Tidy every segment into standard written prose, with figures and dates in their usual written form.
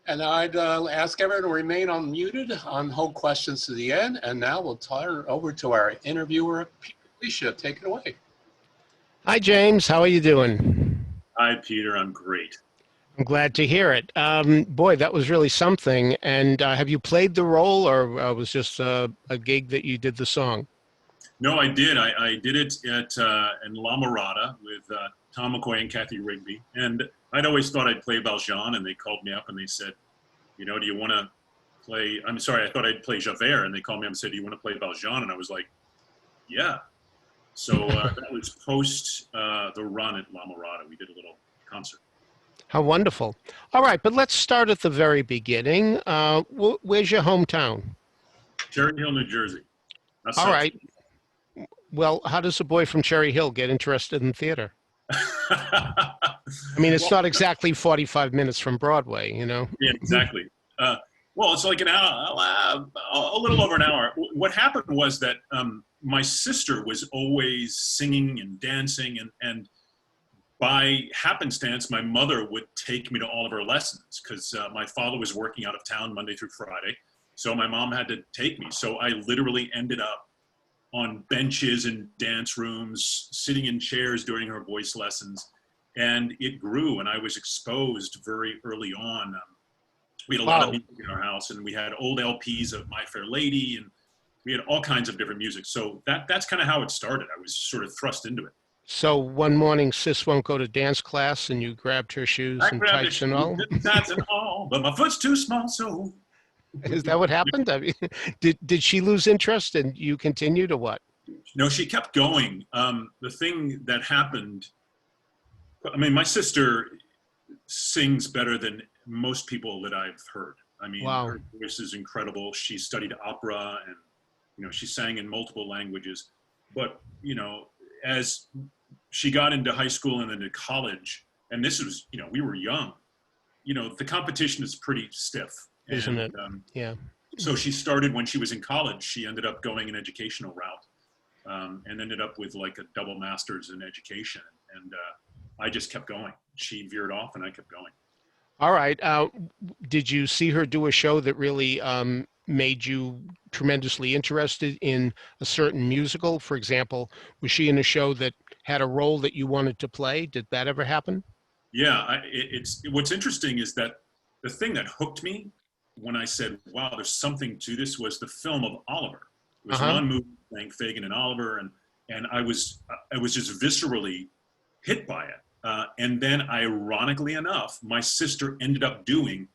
And I'd ask everyone to remain unmuted on hold questions to the end. And now we'll turn it over to our interviewer, Peter Filichia. Take it away. Hi, James. How are you doing? Hi, Peter. I'm great. I'm glad to hear it. Boy, that was really something. And have you played the role, or was just a gig that you did the song? No, I did. I did it at in La Mirada with Tom McCoy and Kathy Rigby. And I'd always thought I'd play Valjean, and they called me up and they said, do you want to play? I'm sorry, I thought I'd play Javert, and they called me up and said, do you want to play Valjean? And I was like, yeah. So that was post the run at La Mirada. We did a little concert. How wonderful. All right, but let's start at the very beginning. Where's your hometown? Cherry Hill, New Jersey. All right. Well, how does a boy from Cherry Hill get interested in theater? I mean, it's not exactly 45 minutes from Broadway, Yeah, exactly. Well, it's like an hour, a little over an hour. What happened was that my sister was always singing and dancing, and by happenstance, my mother would take me to all of her lessons because my father was working out of town Monday through Friday. So my mom had to take me. So I literally ended up on benches in dance rooms, sitting in chairs during her voice lessons. And it grew, and I was exposed very early on. We had a lot of music in our house, and we had old LPs of My Fair Lady, and we had all kinds of different music. So that's kind of how it started. I was sort of thrust into it. So one morning, sis won't go to dance class, and you grabbed her shoes and tights and all? Tights and all, but my foot's too small, so... Is that what happened? I mean, did she lose interest and you continued, or what? No, she kept going. The thing that happened, I mean, my sister sings better than most people that I've heard. I mean, wow. Her voice is incredible. She studied opera, and, she sang in multiple languages. But, as she got into high school and into college, and this was, we were young, the competition is pretty stiff. Isn't it? Yeah. So she started when she was in college. She ended up going an educational route and ended up with like a double master's in education. And I just kept going. She veered off and I kept going. All right. Did you see her do a show that really made you tremendously interested in a certain musical? For example, was she in a show that had a role that you wanted to play? Did that ever happen? Yeah. What's interesting is that the thing that hooked me when I said, wow, there's something to this, was the film of Oliver. It was one movie playing Fagin and Oliver, and I was just viscerally hit by it. And then ironically enough, my sister ended up doing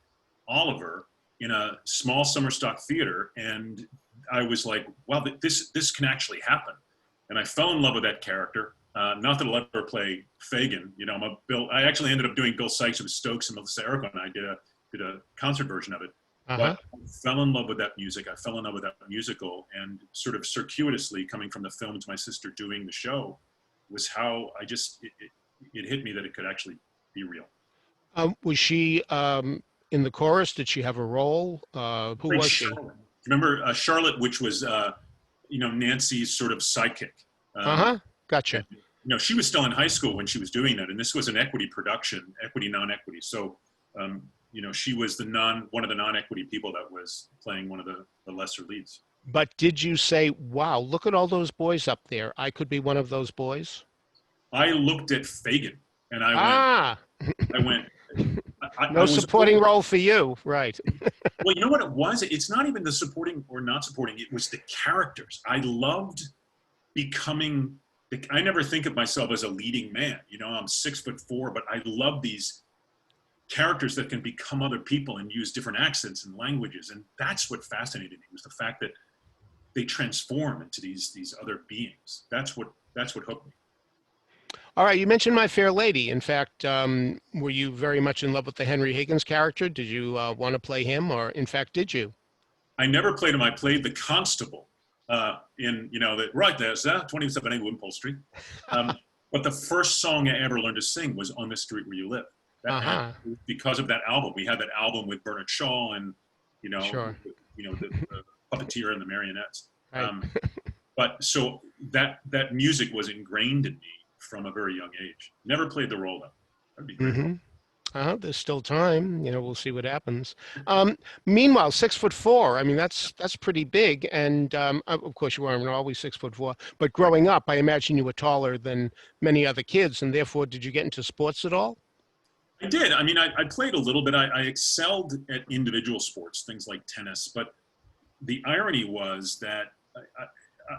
Oliver in a small summer stock theater, and I was like, wow, this can actually happen. And I fell in love with that character. Not that I'll ever play Fagin. I actually ended up doing Bill Sikes with Stokes and Melissa Erico, and I did a concert version of it. But I fell in love with that music. I fell in love with that musical, and sort of circuitously coming from the film to my sister doing the show was how it hit me that it could actually be real. Was she in the chorus? Did she have a role? Who was she? Remember Charlotte, which was Nancy's sort of sidekick. Gotcha. And, she was still in high school when she was doing that, and this was an equity production, equity non-equity. So. She was one of the non-equity people that was playing one of the lesser leads. But did you say, wow, look at all those boys up there. I could be one of those boys? I looked at Fagin and I went, no supporting role for you. Right. Well, you know what it was? It's not even the supporting or not supporting. It was the characters. I loved becoming, I never think of myself as a leading man. I'm 6'4", but I love these characters that can become other people and use different accents and languages. And that's what fascinated me, was the fact that they transform into these other beings. That's what hooked me. All right. You mentioned My Fair Lady. In fact, were you very much in love with the Henry Higgins character? Did you want to play him, or in fact, did you? I never played him. I played the constable in, right there's that 27A Wimpole Street. But the first song I ever learned to sing was On This Street Where You Live. Because of that album. We had that album with Bernard Shaw and, sure. The puppeteer and the marionettes. Right. But so that music was ingrained in me from a very young age. Never played the role though. That'd be great. There's still time. We'll see what happens. Meanwhile, 6'4". I mean, that's pretty big. And of course, you weren't always 6'4". But growing up, I imagine you were taller than many other kids. And therefore, did you get into sports at all? I did. I mean, I played a little bit. I excelled at individual sports, things like tennis. But the irony was that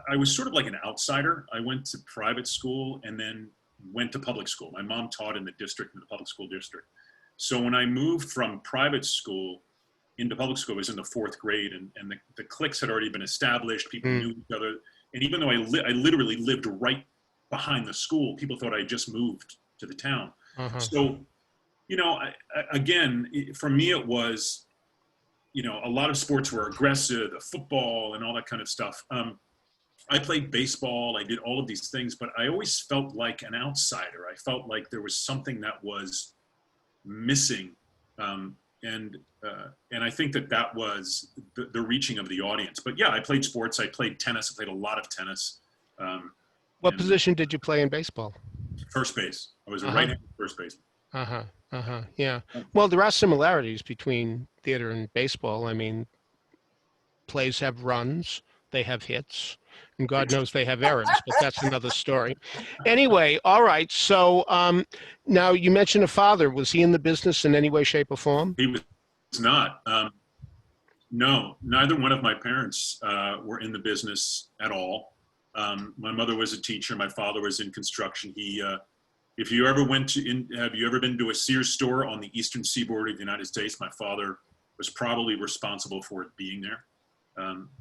I was sort of like an outsider. I went to private school and then went to public school. My mom taught in the district, in the public school district. So when I moved from private school into public school, I was in the fourth grade, and the cliques had already been established. People knew each other. And even though I literally lived right behind the school, people thought I just moved to the town. So, again, for me, it was, a lot of sports were aggressive, the football and all that kind of stuff. I played baseball. I did all of these things, but I always felt like an outsider. I felt like there was something that was missing. And I think that was the reaching of the audience. But yeah, I played sports. I played tennis. I played a lot of tennis. What position did you play in baseball? First base. I was a right-handed first baseman. Yeah. Well, there are similarities between theater and baseball. I mean, plays have runs, they have hits, and God knows they have errands, but that's another story. Anyway, all right. So now you mentioned a father. Was he in the business in any way, shape, or form? He was not. No, neither one of my parents were in the business at all. My mother was a teacher. My father was in construction. If you ever have you ever been to a Sears store on the eastern seaboard of the United States? My father was probably responsible for it being there.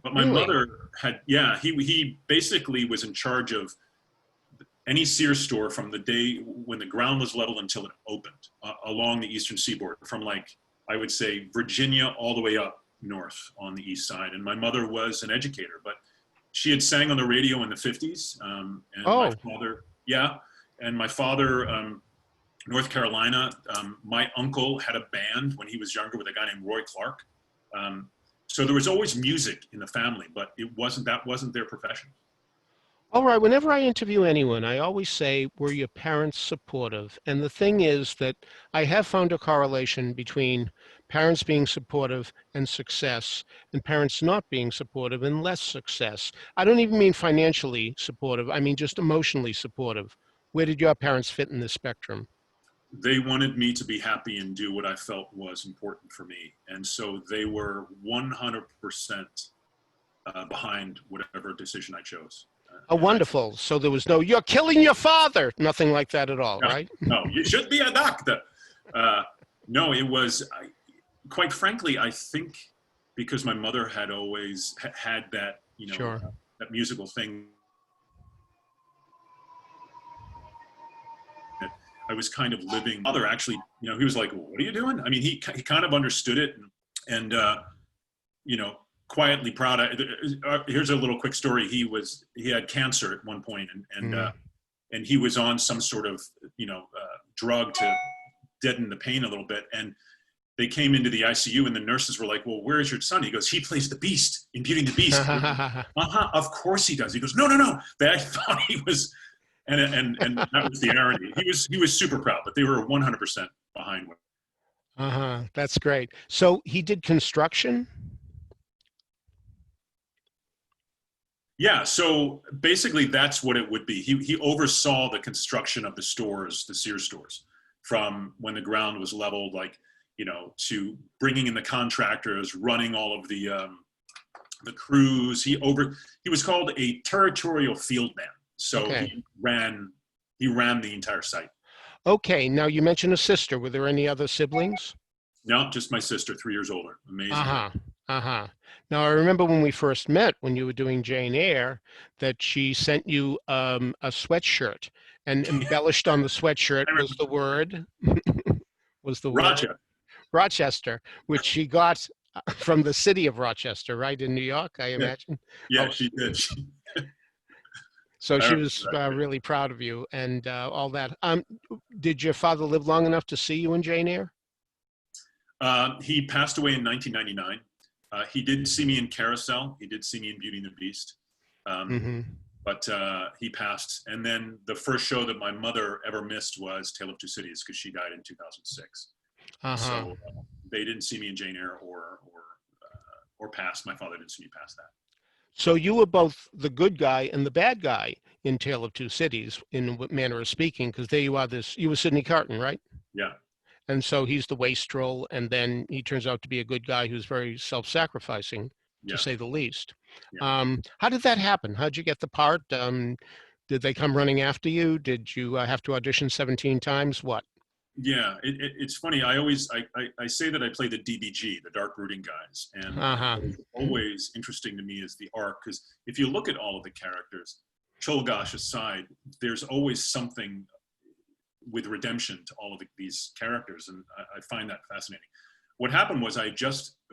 But my mother he basically was in charge of any Sears store from the day when the ground was leveled until it opened along the eastern seaboard, from I would say Virginia all the way up north on the east side. And my mother was an educator, but she had sang on the radio in the 50s. My father, North Carolina, my uncle had a band when he was younger with a guy named Roy Clark. So there was always music in the family, but that wasn't their profession. All right. Whenever I interview anyone, I always say, were your parents supportive? And the thing is that I have found a correlation between parents being supportive and success, and parents not being supportive and less success. I don't even mean financially supportive. I mean just emotionally supportive. Where did your parents fit in this spectrum? They wanted me to be happy and do what I felt was important for me. And so they were 100% behind whatever decision I chose. Oh, wonderful. So there was no, you're killing your father. Nothing like that at all, right? No, you should be a doctor. No, it was, quite frankly, I think because my mother had always had that, Sure. That musical thing. I was kind of living. Mother actually, he was like, "What are you doing?" I mean, he kind of understood it, and quietly proud. Here's a little quick story. He had cancer at one point, and he was on some sort of drug to deaden the pain a little bit, and they came into the ICU, and the nurses were like, "Well, where's your son?" He goes, "He plays the Beast in Beauty and the Beast." Of course he does. He goes, No. They thought he was. And that was the irony. He was super proud, but they were 100% behind him. That's great. So he did construction? Yeah. So basically, that's what it would be. He oversaw the construction of the stores, the Sears stores, from when the ground was leveled, to bringing in the contractors, running all of the crews. He was called a territorial field man. So okay. he ran the entire site. Okay. Now you mentioned a sister. Were there any other siblings? No, just my sister, 3 years older. Amazing. Now I remember when we first met, when you were doing Jane Eyre, that she sent you a sweatshirt, and embellished on the sweatshirt was the word Rochester, which she got from the city of Rochester, right, in New York, I imagine. Yeah, she did. So she was really proud of you and all that. Did your father live long enough to see you in Jane Eyre? He passed away in 1999. He did see me in Carousel. He did see me in Beauty and the Beast. But he passed. And then the first show that my mother ever missed was Tale of Two Cities, because she died in 2006. Uh-huh. So they didn't see me in Jane Eyre or past. My father didn't see me past that. So you were both the good guy and the bad guy in Tale of Two Cities, in a manner of speaking, because there you are. You were Sidney Carton, right? Yeah. And so he's the wastrel, and then he turns out to be a good guy who's very self-sacrificing, to Yeah. say the least. Yeah. How did that happen? How'd you get the part? Did they come running after you? Did you have to audition 17 times? What? Yeah, it's funny. I say that I play the DBG, the dark brooding guys, and Uh-huh. what is always interesting to me is the arc, because if you look at all of the characters, Cholgosh aside, there's always something with redemption to all of these characters, and I find that fascinating. What happened was I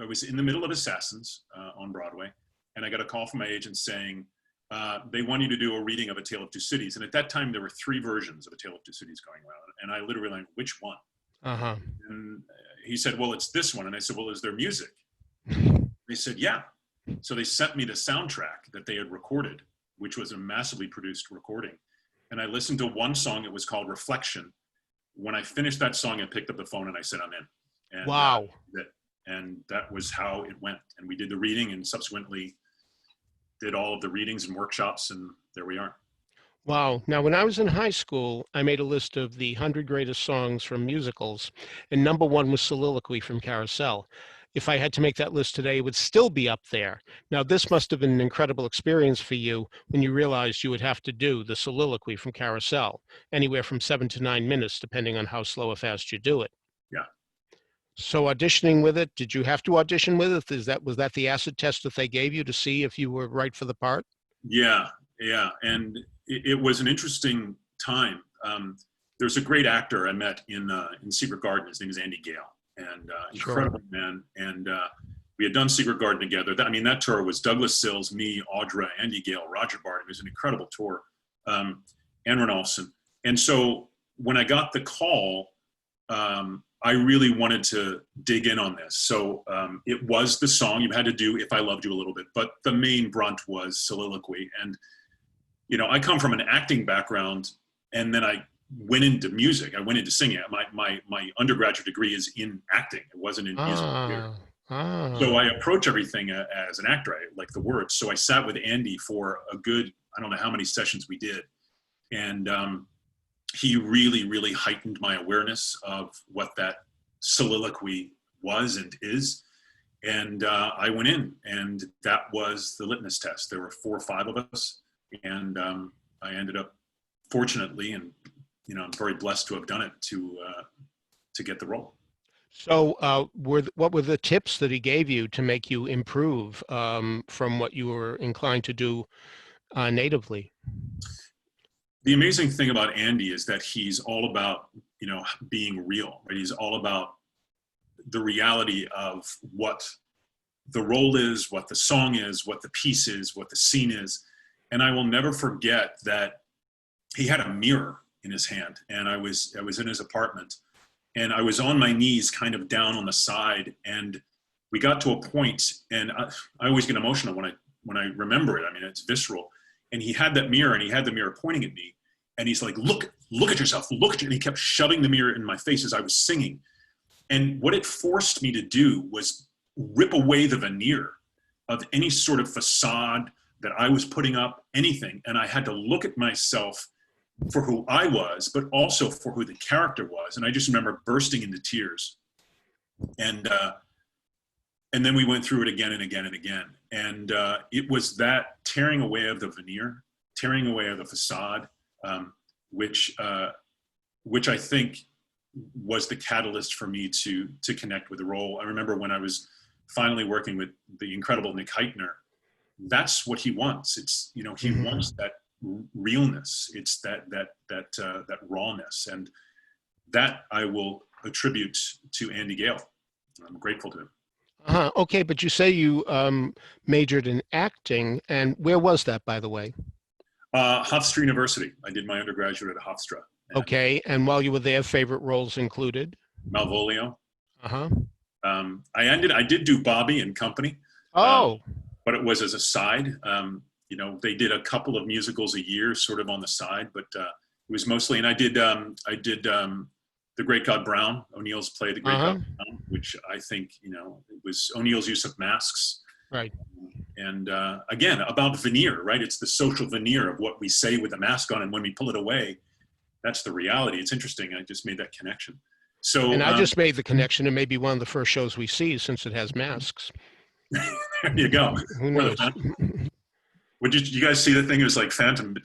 was in the middle of Assassins on Broadway, and I got a call from my agent saying, they want you to do a reading of A Tale of Two Cities. And at that time, there were 3 versions of A Tale of Two Cities going around. And I literally went, which one? Uh-huh. And he said, well, it's this one. And I said, well, is there music? They said, yeah. So they sent me the soundtrack that they had recorded, which was a massively produced recording. And I listened to one song. It was called Reflection. When I finished that song, I picked up the phone and I said, I'm in. And, Wow. and that was how it went. And we did the reading and subsequently did all of the readings and workshops, and there we are. Wow. Now, when I was in high school, I made a list of the 100 greatest songs from musicals, and number 1 was Soliloquy from Carousel. If I had to make that list today, it would still be up there. Now, this must have been an incredible experience for you when you realized you would have to do the Soliloquy from Carousel, anywhere from 7 to 9 minutes, depending on how slow or fast you do it. Yeah. So auditioning with it, did you have to audition with it? Was that the acid test that they gave you to see if you were right for the part? Yeah. And it was an interesting time. There's a great actor I met in Secret Garden. His name is Andy Gale, and incredible man. And we had done Secret Garden together. That tour was Douglas Sills, me, Audra, Andy Gale, Roger Barton. It was an incredible tour. Ann Ranolfson. And so when I got the call, I really wanted to dig in on this. So it was the song you had to do If I Loved You a little bit, but the main brunt was Soliloquy. And, I come from an acting background, and then I went into music. I went into singing. My undergraduate degree is in acting. It wasn't in music theater. So I approach everything as an actor. I like the words. So I sat with Andy for a good, I don't know how many sessions we did. And he really, really heightened my awareness of what that soliloquy was and is. And I went in, and that was the litmus test. There were 4 or 5 of us, and I ended up, fortunately, and I'm very blessed to have done it to get the role. So what were the tips that he gave you to make you improve from what you were inclined to do natively? The amazing thing about Andy is that he's all about, being real, right? He's all about the reality of what the role is, what the song is, what the piece is, what the scene is. And I will never forget that he had a mirror in his hand, and I was in his apartment, and I was on my knees kind of down on the side, and we got to a point, and I always get emotional when I remember it. It's visceral. And he had that mirror, and he had the mirror pointing at me, and he's like, look at yourself, look at you. And he kept shoving the mirror in my face as I was singing. And what it forced me to do was rip away the veneer of any sort of facade that I was putting up, anything. And I had to look at myself for who I was, but also for who the character was. And I just remember bursting into tears. And then we went through it again and again and again. And it was that tearing away of the veneer, tearing away of the facade, which I think was the catalyst for me to connect with the role. I remember when I was finally working with the incredible Nick Heitner, that's what he wants. It's, he wants that realness. It's that rawness. And that I will attribute to Andy Gale. I'm grateful to him. Okay, but you say you majored in acting, and where was that, by the way? Hofstra University. I did my undergraduate at Hofstra. Okay, and while you were there, favorite roles included? Malvolio. Uh-huh. I did do Bobby and Company. Oh. But it was as a side. They did a couple of musicals a year, sort of on the side, but it was mostly. And I did The Great God Brown. O'Neill's play, The Great Uh-huh. God Brown, which I think, it was O'Neill's use of masks. Right. And again, about veneer, right? It's the social veneer of what we say with the mask on, and when we pull it away, that's the reality. It's interesting. I just made that connection. So, And I just made the connection. It may be one of the first shows we see since it has masks. there you go. Who Or the knows? Phantom. Would you guys see the thing? It was like Phantom,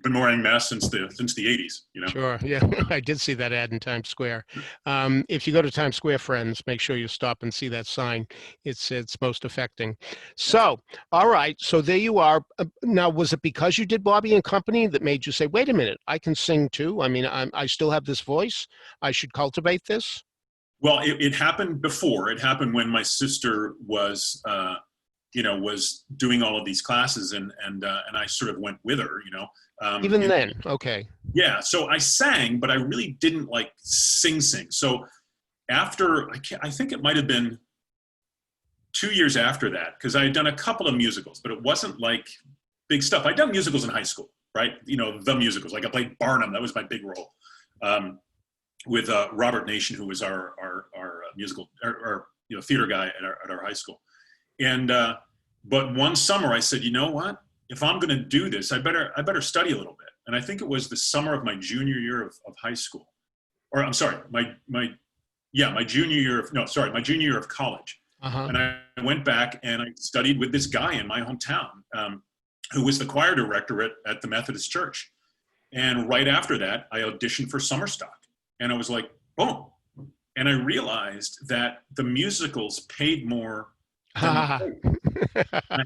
been wearing masks since the 80s, Sure. Yeah, I did see that ad in Times Square. If you go to Times Square, friends, make sure you stop and see that sign. It's most affecting. So, all right. So there you are. Now, was it because you did Bobby and Company that made you say, "Wait a minute, I can sing too"? I mean, I still have this voice. I should cultivate this. Well, it happened before. It happened when my sister was doing all of these classes, and I sort of went with her. Even then, okay. Yeah. So I sang, but I really didn't like sing. So after, I think it might have been 2 years after that, because I had done a couple of musicals, but it wasn't like big stuff. I'd done musicals in high school, right? The musicals. Like I played Barnum. That was my big role. With Robert Nation, who was our musical or theater guy at our high school. And but one summer I said, you know what? If I'm going to do this, I better study a little bit. And I think it was the summer of my junior year of high school, or I'm sorry, my junior year of college. Uh-huh. And I went back and I studied with this guy in my hometown, who was the choir director at the Methodist Church. And right after that, I auditioned for summer stock, and I was like, boom. And I realized that the musicals paid more. I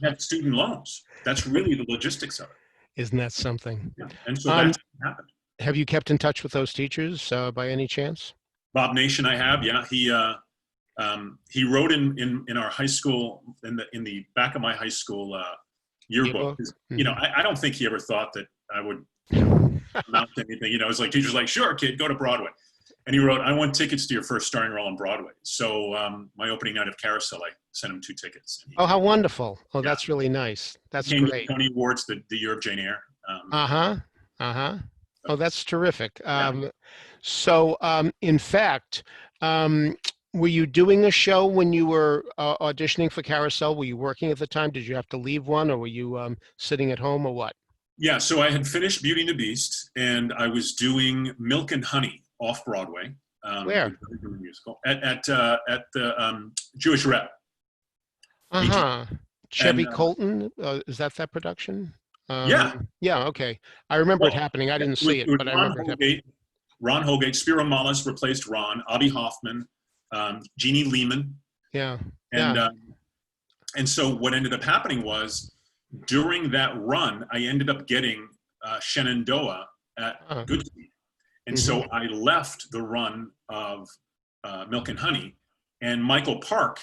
had student loans. That's really the logistics of it. Isn't that something? Yeah. And so that's what happened. Have you kept in touch with those teachers by any chance? Bob Nation, I have. Yeah, he wrote in our high school in the back of my high school yearbook. I don't think he ever thought that I would amount to anything. It's like teachers like, sure, kid, go to Broadway. And he wrote, I want tickets to your first starring role on Broadway. So my opening night of Carousel, I sent him 2 tickets. Oh, how wonderful. Oh, yeah. That's really nice. That's great. Tony Awards, the year of Jane Eyre. Oh, that's terrific. So, in fact, were you doing a show when you were auditioning for Carousel? Were you working at the time? Did you have to leave one, or were you sitting at home, or what? Yeah, so I had finished Beauty and the Beast, and I was doing Milk and Honey off Broadway. Where? Musical at the Jewish Rep. Chevy Colton, is that production? Yeah. Yeah. Okay. I remember it happening. I didn't see it, but I remember it happening. Ron Holgate, Spiro Mallis replaced Ron. Avi Hoffman, Jeannie Lehman. Yeah. And so what ended up happening was, during that run, I ended up getting Shenandoah at Goodspeed. And so I left the run of Milk and Honey, and Michael Park,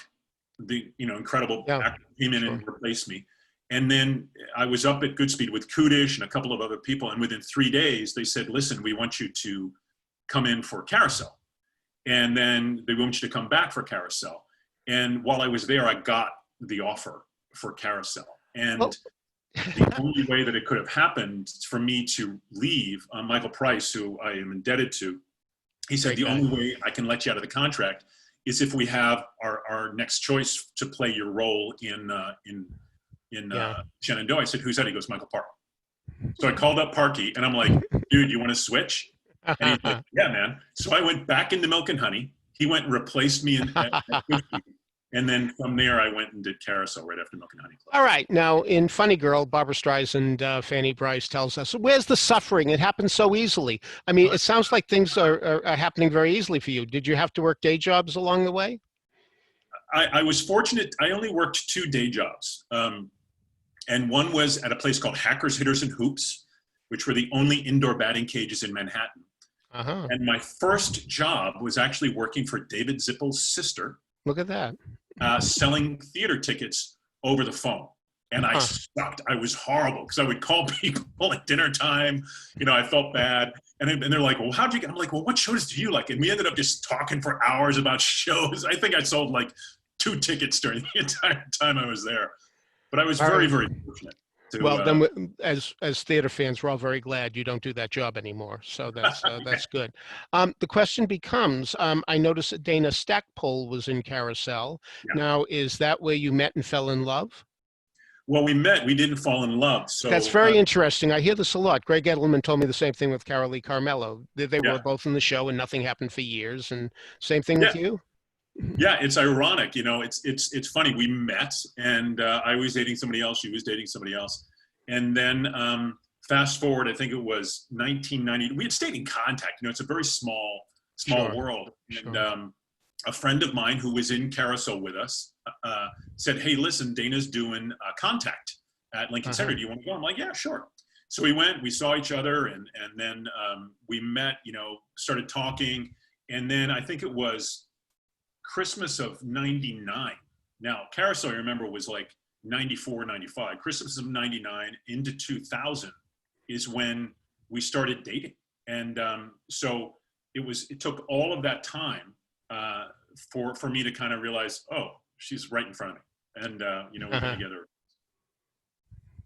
the incredible actor, came in and replaced me. And then I was up at Goodspeed with Kudish and a couple of other people, and within 3 days they said, listen, we want you to come in for Carousel. And then they want you to come back for Carousel. And while I was there, I got the offer for Carousel. And the only way that it could have happened for me to leave, Michael Price, who I am indebted to, he said, the only way I can let you out of the contract is if we have our next choice to play your role in Shenandoah. I said, who's that? He goes, Michael Park. So I called up Parky, and I'm like, dude, you want to switch? And he's like, yeah, man. So I went back into Milk and Honey. He went and replaced me at Goodspeed. And then from there, I went and did Carousel right after Milk and Honey. All right. Now, in Funny Girl, Barbara Streisand, Fanny Brice tells us, where's the suffering? It happens so easily. I mean, it sounds like things are happening very easily for you. Did you have to work day jobs along the way? I was fortunate. I only worked 2 day jobs. And one was at a place called Hackers, Hitters, and Hoops, which were the only indoor batting cages in Manhattan. And my first job was actually working for David Zippel's sister. Look at that. Selling theater tickets over the phone. And I sucked. I was horrible because I would call people at dinner time. I felt bad. And they're like, well, how'd you get? I'm like, well, what shows do you like? And we ended up just talking for hours about shows. I think I sold like 2 tickets during the entire time I was there. But I was very, very fortunate. Well, then, as theater fans, we're all very glad you don't do that job anymore. So that's good. The question becomes: I noticed that Dana Stackpole was in Carousel. Yeah. Now, is that where you met and fell in love? Well, we met. We didn't fall in love. So That's very interesting. I hear this a lot. Greg Edelman told me the same thing with Carolee Carmello. They were both in the show, and nothing happened for years. And same thing with you. Yeah, it's ironic. It's funny. We met, and I was dating somebody else. She was dating somebody else, and then fast forward. I think it was 1990. We had stayed in contact. It's a very small Sure. world. Sure. And a friend of mine who was in Carousel with us said, "Hey, listen, Dana's doing Contact at Lincoln Center. Do you want to go?" I'm like, "Yeah, sure." So we went. We saw each other, and then we met. Started talking, and then I think it was Christmas of 99. Now, Carousel, I remember, was like 94, 95. Christmas of 99 into 2000 is when we started dating. And so it took all of that time for me to kind of realize, oh, she's right in front of me. And, we've been together.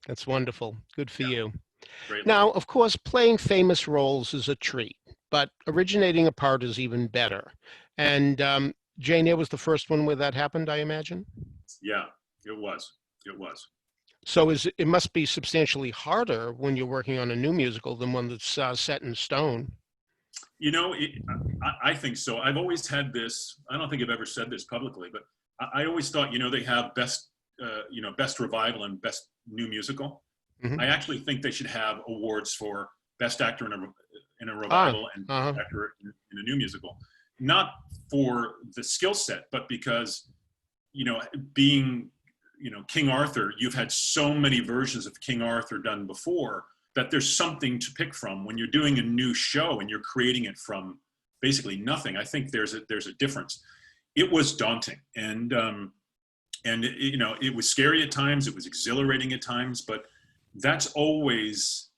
That's wonderful. Good for you. Great. Now, of course, playing famous roles is a treat, but originating a part is even better. And Jane Eyre was the first one where that happened, I imagine? Yeah, it was. It was. So it must be substantially harder when you're working on a new musical than one that's set in stone. I think so. I've always had this, I don't think I've ever said this publicly, but I always thought, they have best revival and best new musical. Mm-hmm. I actually think they should have awards for best actor in a revival and best actor in a new musical. Not for the skill set, but because, being, King Arthur, you've had so many versions of King Arthur done before that there's something to pick from when you're doing a new show and you're creating it from basically nothing. I think there's a difference. It was daunting, and it was scary at times. It was exhilarating at times, but that's always,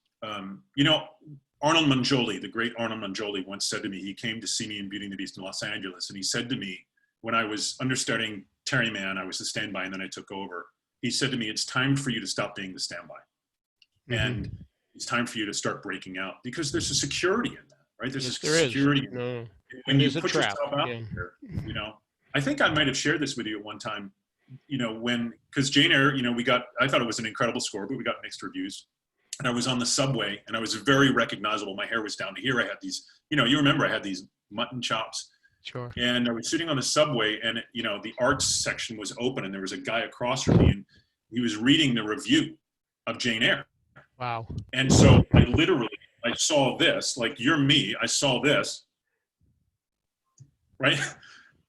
Arnold Mangioli, the great Arnold Mangioli, once said to me, he came to see me in Beauty and the Beast in Los Angeles, and he said to me, when I was understudying Terry Mann, I was the standby, and then I took over. He said to me, "It's time for you to stop being the standby. Mm-hmm. And it's time for you to start breaking out," because there's a security in that, right? There's a security. When you put yourself out there, I think I might have shared this with you at one time, because Jane Eyre, I thought it was an incredible score, but we got mixed reviews. And I was on the subway, and I was very recognizable. My hair was down to here. I had these, you remember I had these mutton chops. Sure. And I was sitting on the subway, and the arts section was open, and there was a guy across from me, and he was reading the review of Jane Eyre. Wow. And so I saw this, like, you're me. I saw this, right?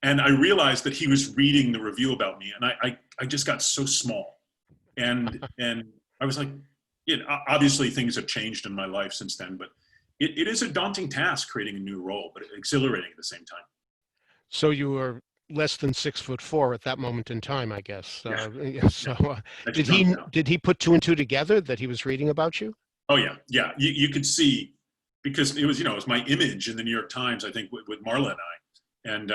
And I realized that he was reading the review about me, and I just got so small, and I was like, obviously things have changed in my life since then, but it is a daunting task creating a new role, but exhilarating at the same time. So you were less than 6'4" at that moment in time, I guess. Did he put two and two together that he was reading about you? Oh yeah. You could see, because it was, it was my image in the New York Times, I think, with Marla and I, and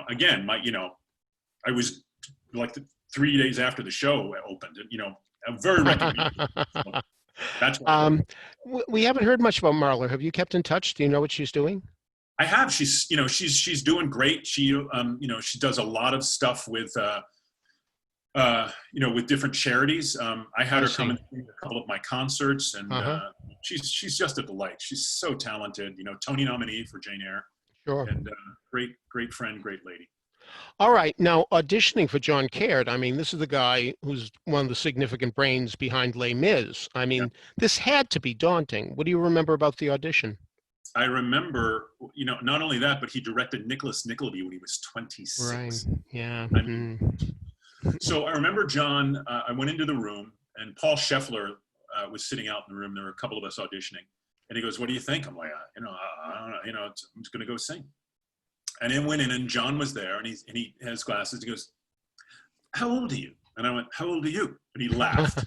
again, I was like 3 days after the show opened, and I'm very recognizable. So that's why. We haven't heard much about Marla. Have you kept in touch? Do you know what she's doing? I have. She's doing great. She she does a lot of stuff with with different charities. I had her come and sing a couple of my concerts, and she's just a delight. She's so talented. Tony nominee for Jane Eyre. Sure. And great friend, great lady. All right. Now, auditioning for John Caird, I mean, this is the guy who's one of the significant brains behind Les Mis. I mean, This had to be daunting. What do you remember about the audition? I remember, not only that, but he directed Nicholas Nickleby when he was 26. Right. Yeah. So I remember John, I went into the room, and Paul Scheffler was sitting out in the room. There were a couple of us auditioning. And he goes, "What do you think?" I'm like, I don't know, I'm just going to go sing. And I went in, and John was there, and he has glasses. He goes, "How old are you?" And I went, "How old are you?" And he laughed.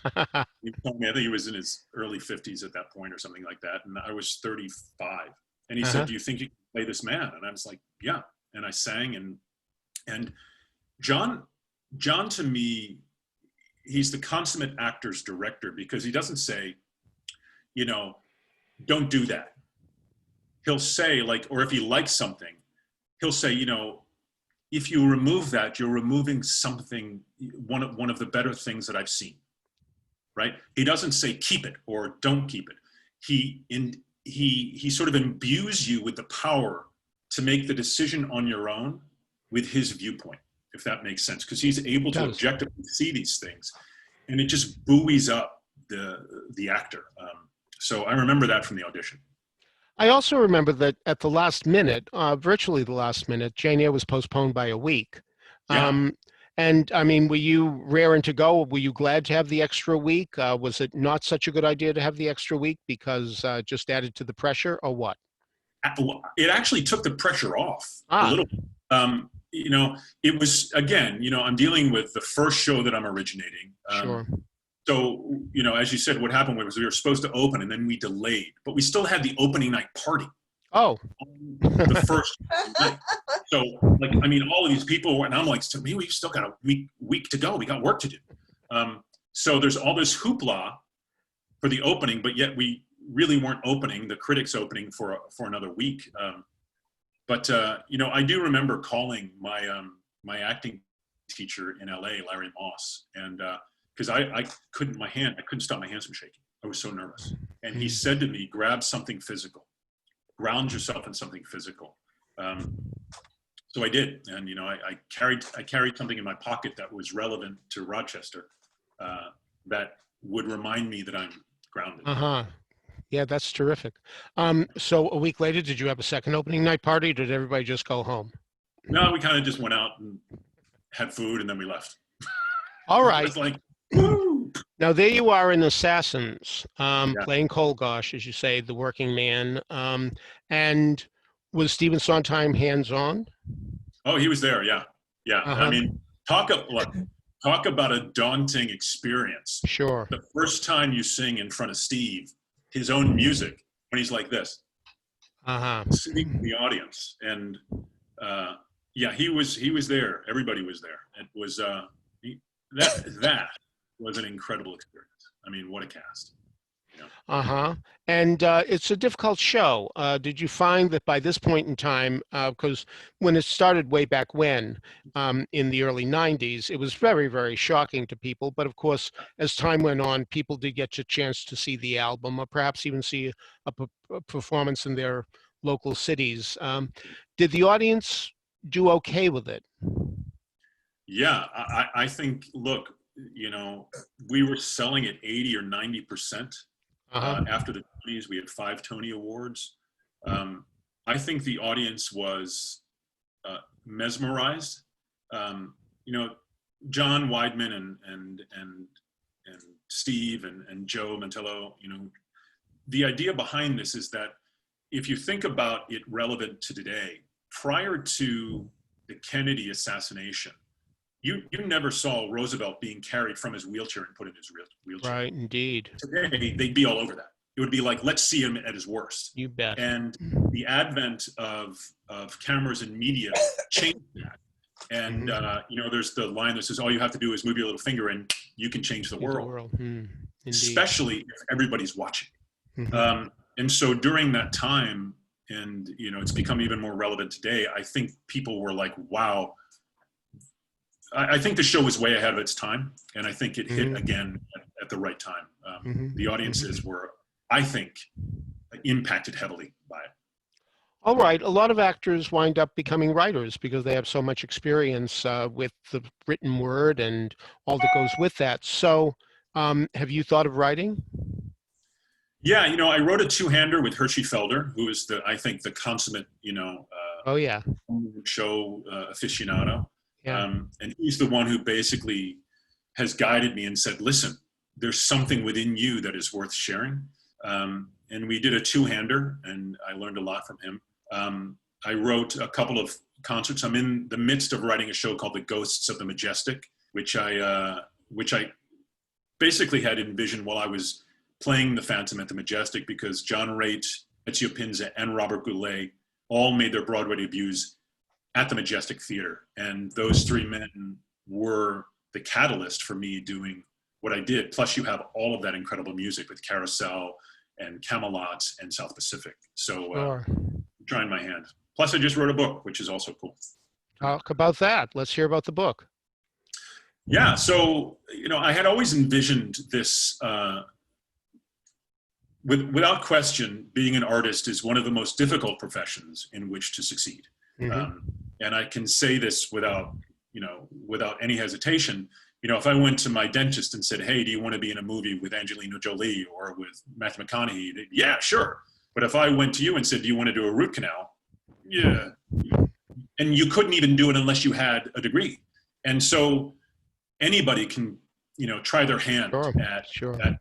He told me, I think he was in his early 50s at that point or something like that. And I was 35. And he said, "Do you think you can play this man?" And I was like, "Yeah." And I sang, and John to me, he's the consummate actor's director, because he doesn't say, you know, don't do that. He'll say, like, or if he likes something, he'll say, you know, if you remove that, you're removing something, one of the better things that I've seen, right? He doesn't say keep it or don't keep it. He sort of imbues you with the power to make the decision on your own with his viewpoint, if that makes sense, because he's able to objectively see these things, and it just buoys up the actor. So I remember that from the audition. I also remember that at the last minute, virtually the last minute, Jane Eyre was postponed by a week. Yeah. And I mean, were you raring to go? Were you glad to have the extra week? Was it not such a good idea to have the extra week because just added to the pressure, or what? It actually took the pressure off a little. You know, it was, again, you know, I'm dealing with the first show that I'm originating. Sure. So, you know, as you said, what happened was we were supposed to open and then we delayed, but we still had the opening night party. Oh. The first night. So, like, I mean, all of these people, and I'm like, so maybe we've still got a week to go. We got work to do. So there's all this hoopla for the opening, but yet we really weren't opening, the critics opening for another week. But you know, I do remember calling my acting teacher in LA, Larry Moss, and because I couldn't stop my hands from shaking. I was so nervous. And he said to me, grab something physical, ground yourself in something physical. So I did. And, you know, I carried something in my pocket that was relevant to Rochester that would remind me that I'm grounded. Uh-huh. Yeah, that's terrific. So a week later, did you have a second opening night party, or did everybody just go home? No, we kind of just went out and had food and then we left. All right. It was like, woo! Now there you are in Assassins, playing Colgosh, as you say, the working man. And was Stephen Sondheim hands-on? Oh, he was there. Yeah. Yeah. I mean, talk about a daunting experience. Sure. The first time you sing in front of Steve, his own music, when he's like this, singing to the audience. And yeah, he was there. Everybody was there. It was, that was an incredible experience. I mean, what a cast. Yeah. And it's a difficult show. Did you find that by this point in time, because when it started way back when, in the early 90s, it was very, very shocking to people. But of course, as time went on, people did get a chance to see the album, or perhaps even see a performance in their local cities. Did the audience do okay with it? Yeah, I think, look, you know, we were selling at 80 or 90%. After the Tonys, we had 5 Tony Awards. I think the audience was mesmerized. You know, John Weidman and Steve and Joe Mantello, you know, the idea behind this is that if you think about it relevant to today, prior to the Kennedy assassination, you never saw Roosevelt being carried from his wheelchair and put in his wheelchair. Right, indeed. Today, they'd be all over that. It would be like, let's see him at his worst. You bet. And the advent of cameras and media changed that. And, you know, there's the line that says, all you have to do is move your little finger and you can change the world. Especially if everybody's watching. And so during that time, and, you know, it's become even more relevant today, I think people were like, wow. I think the show was way ahead of its time, and I think it hit again at the right time. The audiences were, I think, impacted heavily by it. All right. A lot of actors wind up becoming writers because they have so much experience with the written word and all that goes with that. So have you thought of writing? Yeah, you know, I wrote a 2-hander with Hershey Felder, who is I think the consummate, you know, show aficionado. Yeah. And he's the one who basically has guided me and said, listen, there's something within you that is worth sharing. And we did a 2-hander, and I learned a lot from him. I wrote a couple of concerts. I'm in the midst of writing a show called The Ghosts of the Majestic, which I basically had envisioned while I was playing the Phantom at the Majestic, because John Raitt, Ezio Pinza, and Robert Goulet all made their Broadway debuts at the Majestic Theater. And those 3 men were the catalyst for me doing what I did. Plus you have all of that incredible music with Carousel and Camelot and South Pacific. So Sure. I'm trying my hand. Plus I just wrote a book, which is also cool. Talk about that. Let's hear about the book. Yeah. So, I had always envisioned this, without question, being an artist is one of the most difficult professions in which to succeed. Mm-hmm. And I can say this without any hesitation. If I went to my dentist and said, "Hey, do you want to be in a movie with Angelina Jolie or with Matthew McConaughey?" Yeah, sure. But if I went to you and said, "Do you want to do a root canal?" Yeah. And you couldn't even do it unless you had a degree. And so anybody can, try their hand at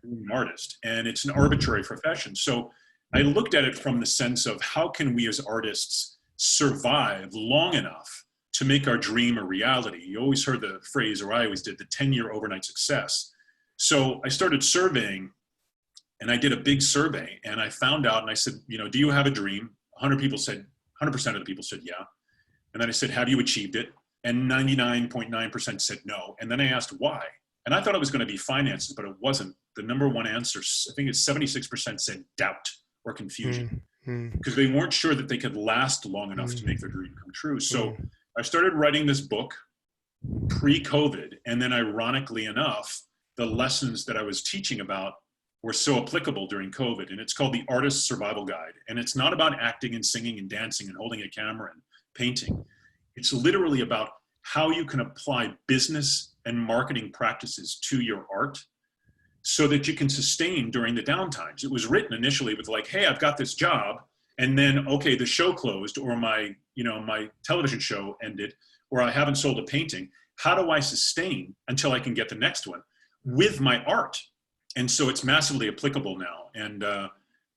being an artist. And it's an arbitrary profession. So I looked at it from the sense of how can we as artists survive long enough to make our dream a reality? You always heard the phrase, or I always did, the 10-year overnight success. So I started surveying, and I did a big survey, and I found out, and I said, do you have a dream? 100% of the people said, yeah. And then I said, have you achieved it? And 99.9% said no. And then I asked why. And I thought it was going to be finances, but it wasn't. The number one answer, I think it's 76% said doubt or confusion, because they weren't sure that they could last long enough to make their dream come true. So I started writing this book pre-COVID. And then ironically enough, the lessons that I was teaching about were so applicable during COVID. And it's called The Artist's Survival Guide. And it's not about acting and singing and dancing and holding a camera and painting. It's literally about how you can apply business and marketing practices to your art so that you can sustain during the downtimes. It was written initially with like, hey, I've got this job. And then, okay, the show closed, or my television show ended, or I haven't sold a painting. How do I sustain until I can get the next one with my art? And so it's massively applicable now. And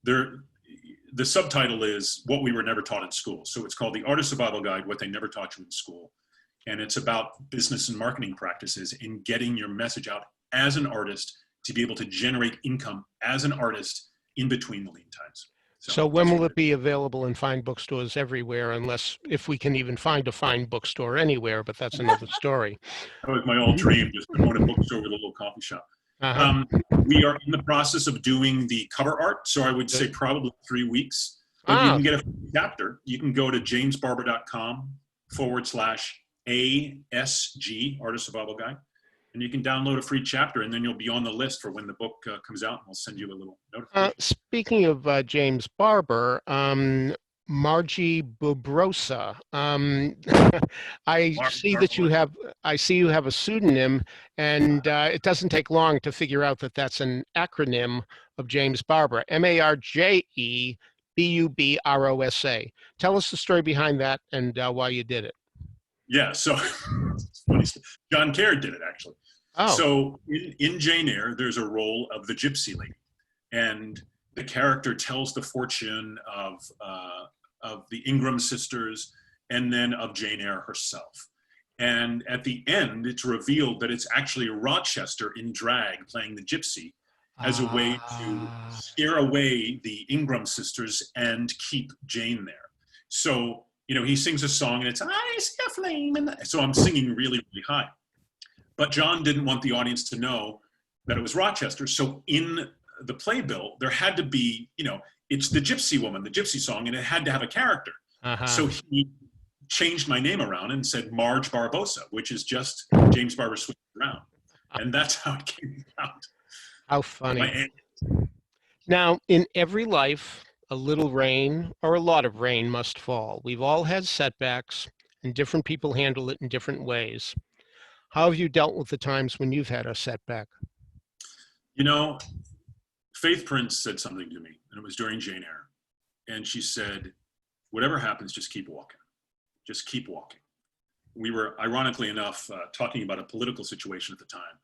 the subtitle is What We Were Never Taught in School. So it's called The Artist Survival Guide, What They Never Taught You in School. And it's about business and marketing practices in getting your message out as an artist to be able to generate income as an artist in between the lean times. So when will it be available in fine bookstores everywhere, if we can even find a fine bookstore anywhere, but that's another story. That was my old dream, just to own a bookstore with a little coffee shop. We are in the process of doing the cover art, so I would say probably 3 weeks. But you can get a free chapter. You can go to jamesbarbour.com/ASG, Artist Survival Guide, and you can download a free chapter, and then you'll be on the list for when the book comes out, and we'll send you a little notification. Speaking of James Barbour, Margie Bubrosa, I see you have a pseudonym, and it doesn't take long to figure out that that's an acronym of James Barbour, MARJEBUBROSA. Tell us the story behind that and why you did it. Yeah, so it's funny. John Caird did it, actually. Oh. So in Jane Eyre, there's a role of the gypsy lady, and the character tells the fortune of the Ingram sisters and then of Jane Eyre herself. And at the end, it's revealed that it's actually Rochester in drag playing the gypsy as a way to scare away the Ingram sisters and keep Jane there. So, he sings a song and it's, I see a flame. So I'm singing really, really high. But John didn't want the audience to know that it was Rochester. So in the playbill, there had to be, it's the gypsy woman, the gypsy song, and it had to have a character. So he changed my name around and said Marge Barbosa, which is just James Barbour switched around. And that's how it came out. How funny. Now, in every life, a little rain or a lot of rain must fall. We've all had setbacks, and different people handle it in different ways. How have you dealt with the times when you've had a setback? Faith Prince said something to me, and it was during Jane Eyre. And she said, whatever happens, just keep walking. Just keep walking. We were, ironically enough, talking about a political situation at the time.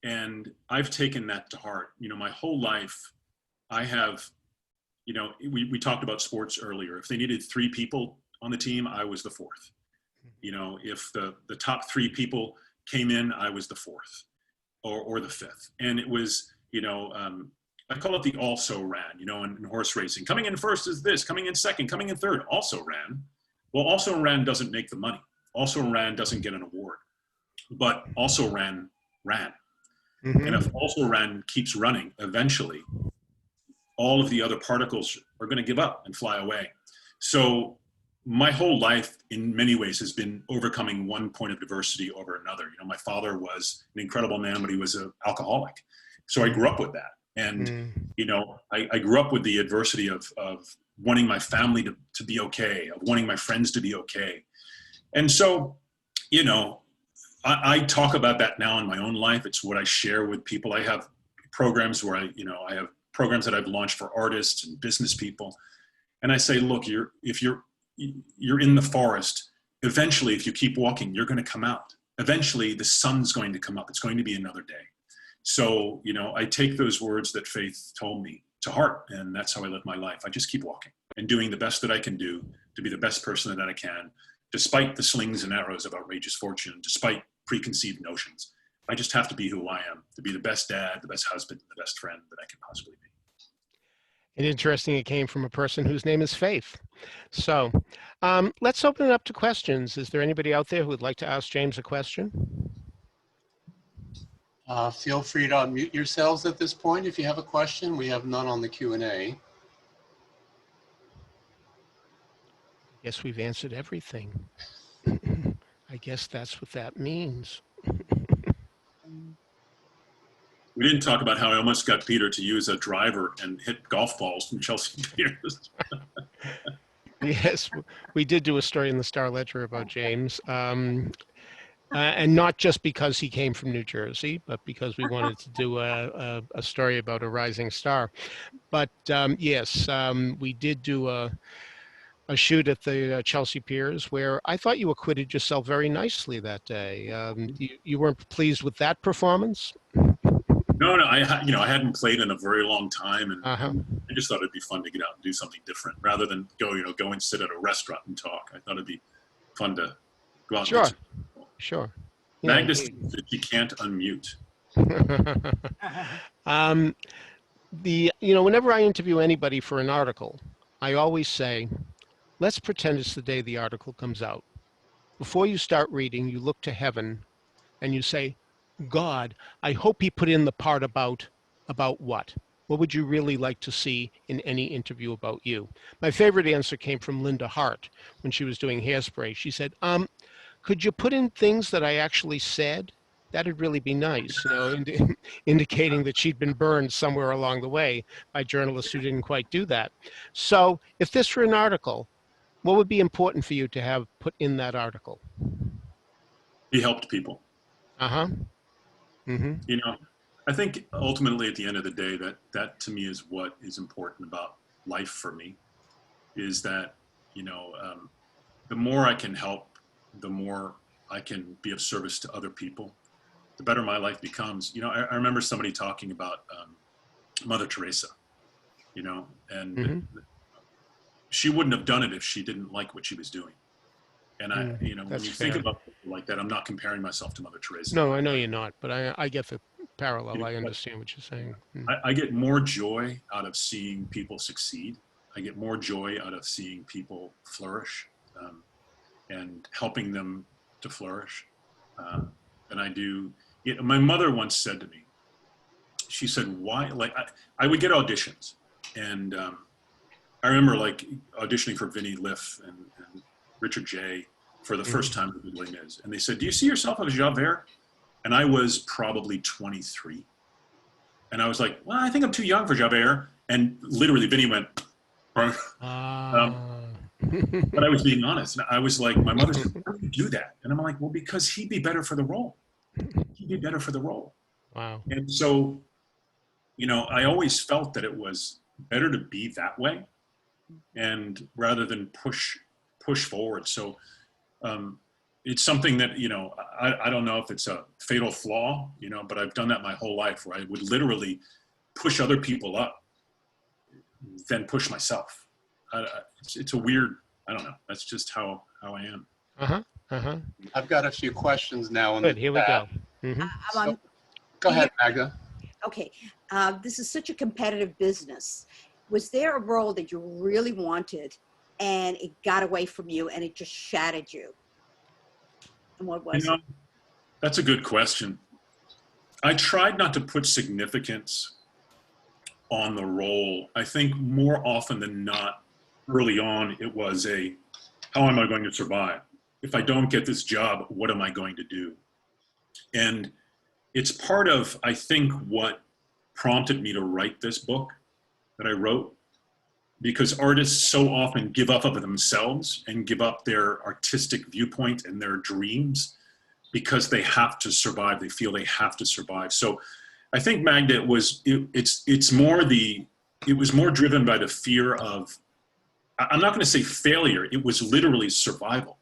And I've taken that to heart. My whole life, I have, we talked about sports earlier. If they needed 3 people on the team, I was the 4th. If the top 3 people came in, I was the 4th or the 5th. And it was, I call it the also ran, in horse racing. Coming in first is this, coming in second, coming in third, also ran. Well, also ran doesn't make the money. Also ran doesn't get an award, but also ran. And if also ran keeps running, eventually all of the other particles are going to give up and fly away. So my whole life in many ways has been overcoming one point of diversity over another. You know, my father was an incredible man, but he was an alcoholic. So I grew up with that. And, you know, I grew up with the adversity of wanting my family to be okay, of wanting my friends to be okay. And so, you know, I talk about that now in my own life. It's what I share with people. I have programs where I have programs that I've launched for artists and business people. And I say, look, if you're in the forest, eventually, if you keep walking, you're going to come out. Eventually, the sun's going to come up. It's going to be another day. So, you know, I take those words that Faith told me to heart, and that's how I live my life. I just keep walking and doing the best that I can do to be the best person that I can, despite the slings and arrows of outrageous fortune, despite preconceived notions. I just have to be who I am, to be the best dad, the best husband, the best friend that I can possibly be. And interesting, it came from a person whose name is Faith. So let's open it up to questions. Is there anybody out there who would like to ask James a question? Feel free to unmute yourselves at this point if you have a question. We have none on the Q&A. Guess we've answered everything. I guess that's what that means. We didn't talk about how I almost got Peter to use a driver and hit golf balls from Chelsea Piers. Yes, we did do a story in the Star Ledger about James. And not just because he came from New Jersey, but because we wanted to do a story about a rising star. But yes, we did do a shoot at the Chelsea Piers where I thought you acquitted yourself very nicely that day. You weren't pleased with that performance? No, I hadn't played in a very long time, and I just thought it'd be fun to get out and do something different rather than go and sit at a restaurant and talk. I thought it'd be fun to go out. Sure. And Sure. Magda says that you can't unmute. Whenever I interview anybody for an article, I always say, let's pretend it's the day the article comes out. Before you start reading, you look to heaven and you say, God, I hope he put in the part about what? What would you really like to see in any interview about you? My favorite answer came from Linda Hart when she was doing Hairspray. She said, could you put in things that I actually said? That'd really be nice, indicating that she'd been burned somewhere along the way by journalists who didn't quite do that. So if this were an article, what would be important for you to have put in that article? He helped people. Mm-hmm. You know, I think ultimately at the end of the day, that to me is what is important about life for me, is that, the more I can help, the more I can be of service to other people, the better my life becomes. I remember somebody talking about Mother Teresa, and she wouldn't have done it if she didn't like what she was doing. And when you think about people like that, I'm not comparing myself to Mother Teresa. No, I know you're not, but I get the parallel. I understand what you're saying. I get more joy out of seeing people succeed. I get more joy out of seeing people flourish and helping them to flourish than I do. My mother once said to me, she said, why, I would get auditions, and I remember auditioning for Vinnie Liff and Richard J. for the first time with Les Mis. And they said, do you see yourself as Javert? And I was probably 23. And I was like, well, I think I'm too young for Javert. And literally Vinnie went, but I was being honest. And I was like, my mother said, why do you do that? And I'm like, well, because he'd be better for the role. He'd be better for the role. Wow. And so, I always felt that it was better to be that way, and rather than push forward. So it's something that, I don't know if it's a fatal flaw, but I've done that my whole life, where I would literally push other people up, then push myself. It's a weird, I don't know. That's just how I am. I've got a few questions now. Good, here we go. So, go ahead, Magda. Okay, this is such a competitive business. Was there a role that you really wanted and it got away from you and it just shattered you? And what was it? That's a good question. I tried not to put significance on the role. I think more often than not, early on, it was how am I going to survive? If I don't get this job, what am I going to do? And it's part of, I think, what prompted me to write this book that I wrote, because artists so often give up of themselves and give up their artistic viewpoint and their dreams because they have to survive. They feel they have to survive. So I think, Magda, it was more driven by the fear of, I'm not going to say failure. It was literally survival.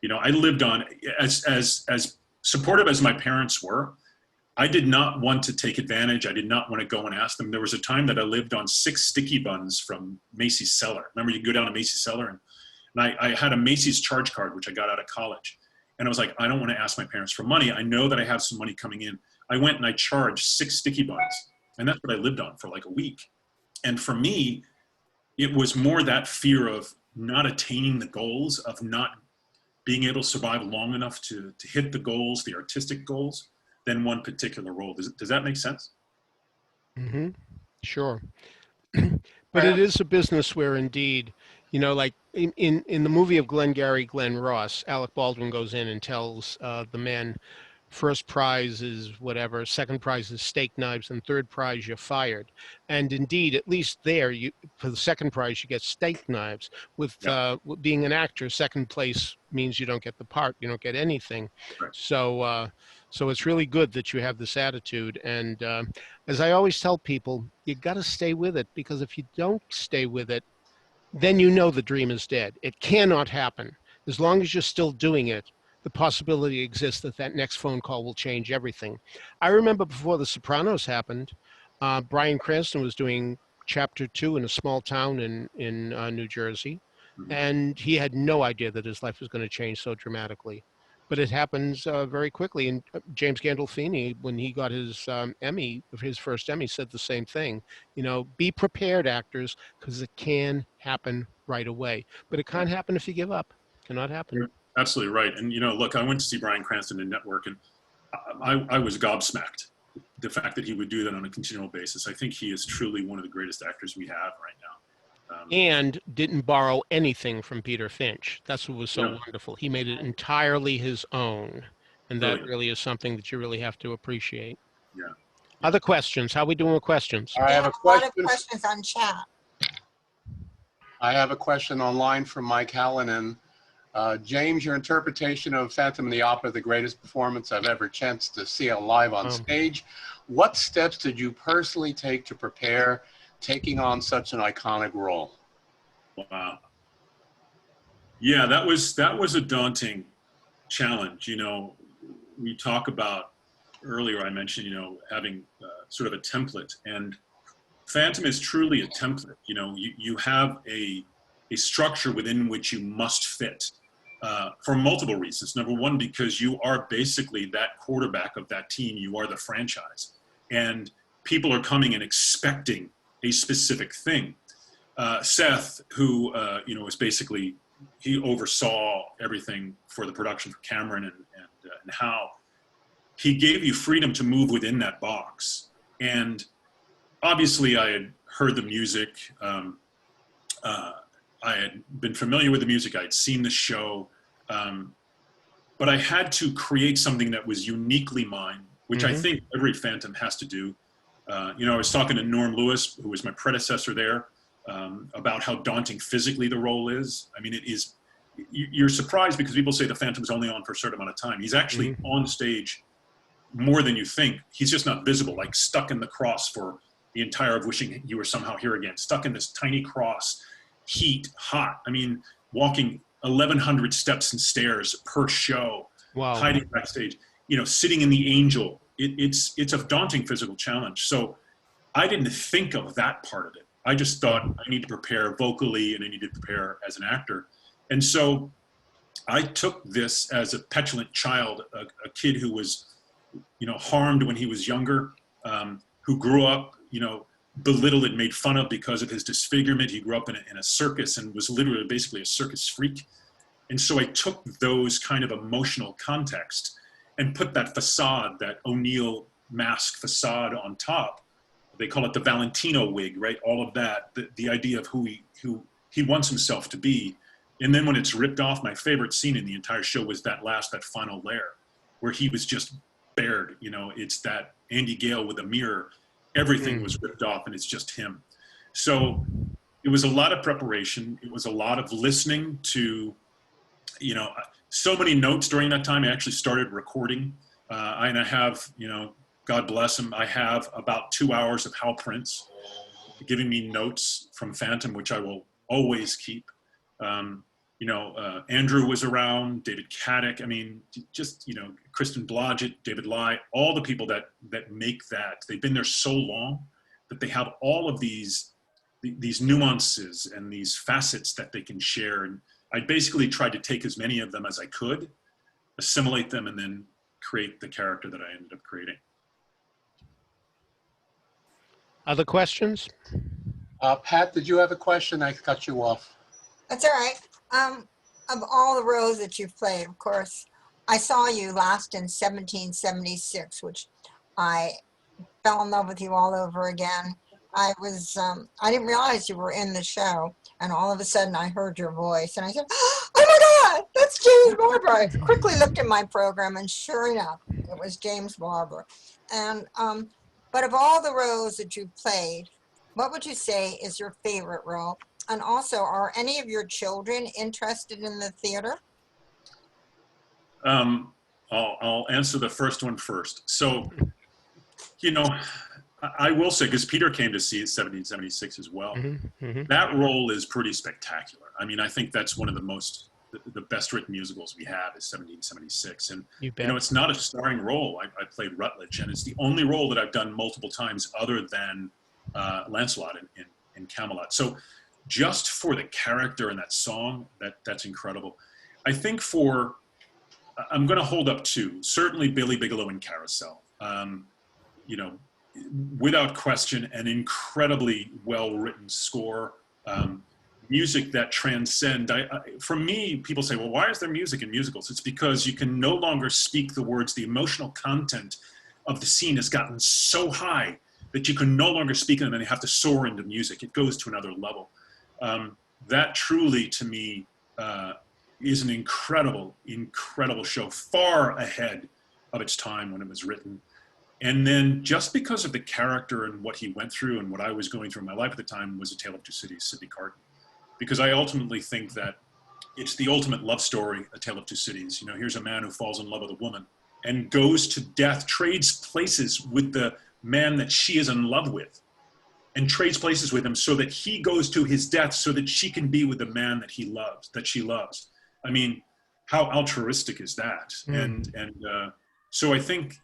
You know, I lived on, as supportive as my parents were, I did not want to take advantage. I did not want to go and ask them. There was a time that I lived on 6 sticky buns from Macy's Cellar. Remember, you could go down to Macy's Cellar, and I had a Macy's charge card, which I got out of college. And I was like, I don't want to ask my parents for money. I know that I have some money coming in. I went and I charged 6 sticky buns, and that's what I lived on for like a week. And for me, it was more that fear of not attaining the goals, of not being able to survive long enough to hit the goals, the artistic goals, than one particular role. Does that make sense? Mm-hmm. Sure. But it is a business where, indeed, you know, like in the movie of Glengarry Glen Ross, Alec Baldwin goes in and tells the men, first prize is whatever, second prize is steak knives, and third prize you're fired. And indeed, at least there, for the second prize you get steak knives. With being an actor, second place means you don't get the part, you don't get anything. Right. So it's really good that you have this attitude. And as I always tell people, you got to stay with it, because if you don't stay with it, then you know the dream is dead. It cannot happen. As long as you're still doing it, the possibility exists that that next phone call will change everything. I remember before The Sopranos happened, Bryan Cranston was doing chapter 2 in a small town in New Jersey, and he had no idea that his life was going to change so dramatically. But it happens very quickly. And James Gandolfini, when he got his Emmy, his first Emmy, said the same thing. You know, be prepared, actors, because it can happen right away. But it can't happen if you give up. It cannot happen. You're absolutely right. And, you know, look, I went to see Bryan Cranston in Network, and I was gobsmacked. The fact that he would do that on a continual basis. I think he is truly one of the greatest actors we have right now. And didn't borrow anything from Peter Finch. That's what was so wonderful. He made it entirely his own. And that really is something that you really have to appreciate. Yeah. Other questions? How are we doing with questions? I have a lot of question. questions on chat. I have a question online from Mike Hallinan. James, your interpretation of Phantom of the Opera, the greatest performance I've ever chanced to see live on stage. What steps did you personally take to prepare taking on such an iconic role? Wow. Yeah, that was a daunting challenge. You know, we talk about earlier, I mentioned, you know, having sort of a template, and Phantom is truly a template. You know, you have a structure within which you must fit for multiple reasons. Number one, because you are basically that quarterback of that team. You are the franchise, and people are coming and expecting a specific thing. Seth, who you know, is basically, he oversaw everything for the production for Cameron and how he gave you freedom to move within that box. And obviously, I had heard the music. I had been familiar with the music. I had seen the show, but I had to create something that was uniquely mine, which I think every Phantom has to do. You know, I was talking to Norm Lewis, who was my predecessor there, about how daunting physically the role is. I mean, it is, you're surprised because people say the Phantom's only on for a certain amount of time. He's actually on stage more than you think. He's just not visible, like stuck in the cross for the entire of Wishing You Were Somehow Here Again, stuck in this tiny cross, heat, hot. I mean, walking 1,100 steps and stairs per show, hiding backstage, you know, sitting in the Angel. It's a daunting physical challenge. So I didn't think of that part of it. I just thought I need to prepare vocally and I need to prepare as an actor. And so I took this as a petulant child, a kid who was, you know, harmed when he was younger, who grew up, you know, belittled and made fun of because of his disfigurement. He grew up in a circus and was literally basically a circus freak. And so I took those kind of emotional context and put that facade that O'Neill mask facade on top. They call it the Valentino wig, right? All of that, the idea of who he wants himself to be. And then when it's ripped off, my favorite scene in the entire show was that final layer where he was just bared. You know, it's that Andy Gale with a mirror. Everything was ripped off and it's just him. So it was a lot of preparation. It was a lot of listening to, you know, so many notes during that time. I actually started recording. And I have, you know, God bless him, I have about 2 hours of Hal Prince giving me notes from Phantom, which I will always keep. You know, Andrew was around, David Caddick. I mean, just, you know, Kristen Blodgett, David Lai, all the people that make that. They've been there so long that they have all of these nuances and these facets that they can share. And I basically tried to take as many of them as I could, assimilate them, and then create the character that I ended up creating. Other questions? Pat, did you have a question? I cut you off. That's all right. Of all the roles that you've played, of course, I saw you last in 1776, which I fell in love with you all over again. I didn't realize you were in the show, and all of a sudden I heard your voice, and I said, "Oh my God, that's James Barbour!" I quickly looked at my program, and sure enough, it was James Barbour. And but of all the roles that you've played, what would you say is your favorite role? And also, are any of your children interested in the theater? I'll answer the first one first. So, you know, I will say, because Peter came to see it 1776 as well, that role is pretty spectacular. I mean, I think that's one of the best written musicals we have is 1776. And, you know, it's not a starring role. I played Rutledge, and it's the only role that I've done multiple times other than Lancelot in Camelot. So just for the character and that song, that's incredible. I think I'm going to hold up two. Certainly Billy Bigelow in Carousel. You know, without question, an incredibly well-written score. Music that transcend. For me, people say, well, why is there music in musicals? It's because you can no longer speak the words. The emotional content of the scene has gotten so high that you can no longer speak them and you have to soar into music. It goes to another level. That truly, to me, is an incredible, incredible show, far ahead of its time when it was written. And then just because of the character and what he went through and what I was going through in my life at the time was A Tale of Two Cities, Sidney Carton. Because I ultimately think that it's the ultimate love story, A Tale of Two Cities. You know, here's a man who falls in love with a woman and goes to death, trades places with the man that she is in love with, and trades places with him so that he goes to his death so that she can be with the man that he loves, that she loves. I mean, how altruistic is that? And so I think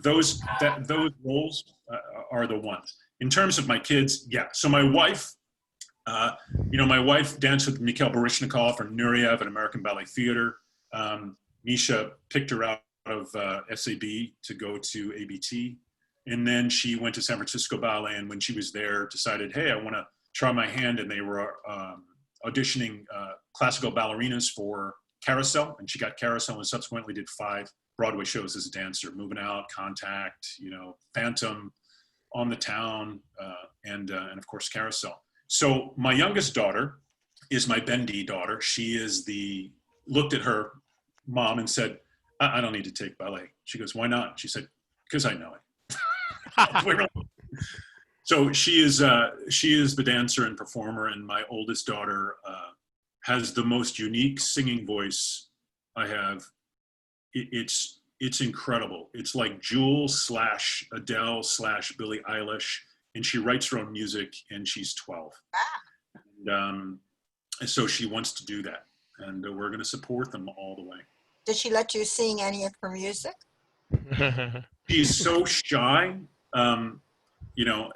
those roles are the ones. In terms of my kids, yeah. So my wife, you know, my wife danced with Mikhail Baryshnikov and Nureyev at American Ballet Theater. Misha picked her out of SAB to go to ABT. And then she went to San Francisco Ballet, and when she was there, decided, hey, I want to try my hand. And they were auditioning classical ballerinas for Carousel, and she got Carousel and subsequently did 5 Broadway shows as a dancer, Moving Out, Contact, you know, Phantom, On the Town, and of course, Carousel. So my youngest daughter is my Bendy daughter. She is looked at her mom and said, I don't need to take ballet. She goes, why not? She said, because I know it. So she is the dancer and performer, and my oldest daughter has the most unique singing voice I have. It's incredible. It's like Jewel / Adele / Billie Eilish, and she writes her own music, and she's 12. And so she wants to do that, and we're going to support them all the way. Did she let you sing any of her music? She's so shy. You know,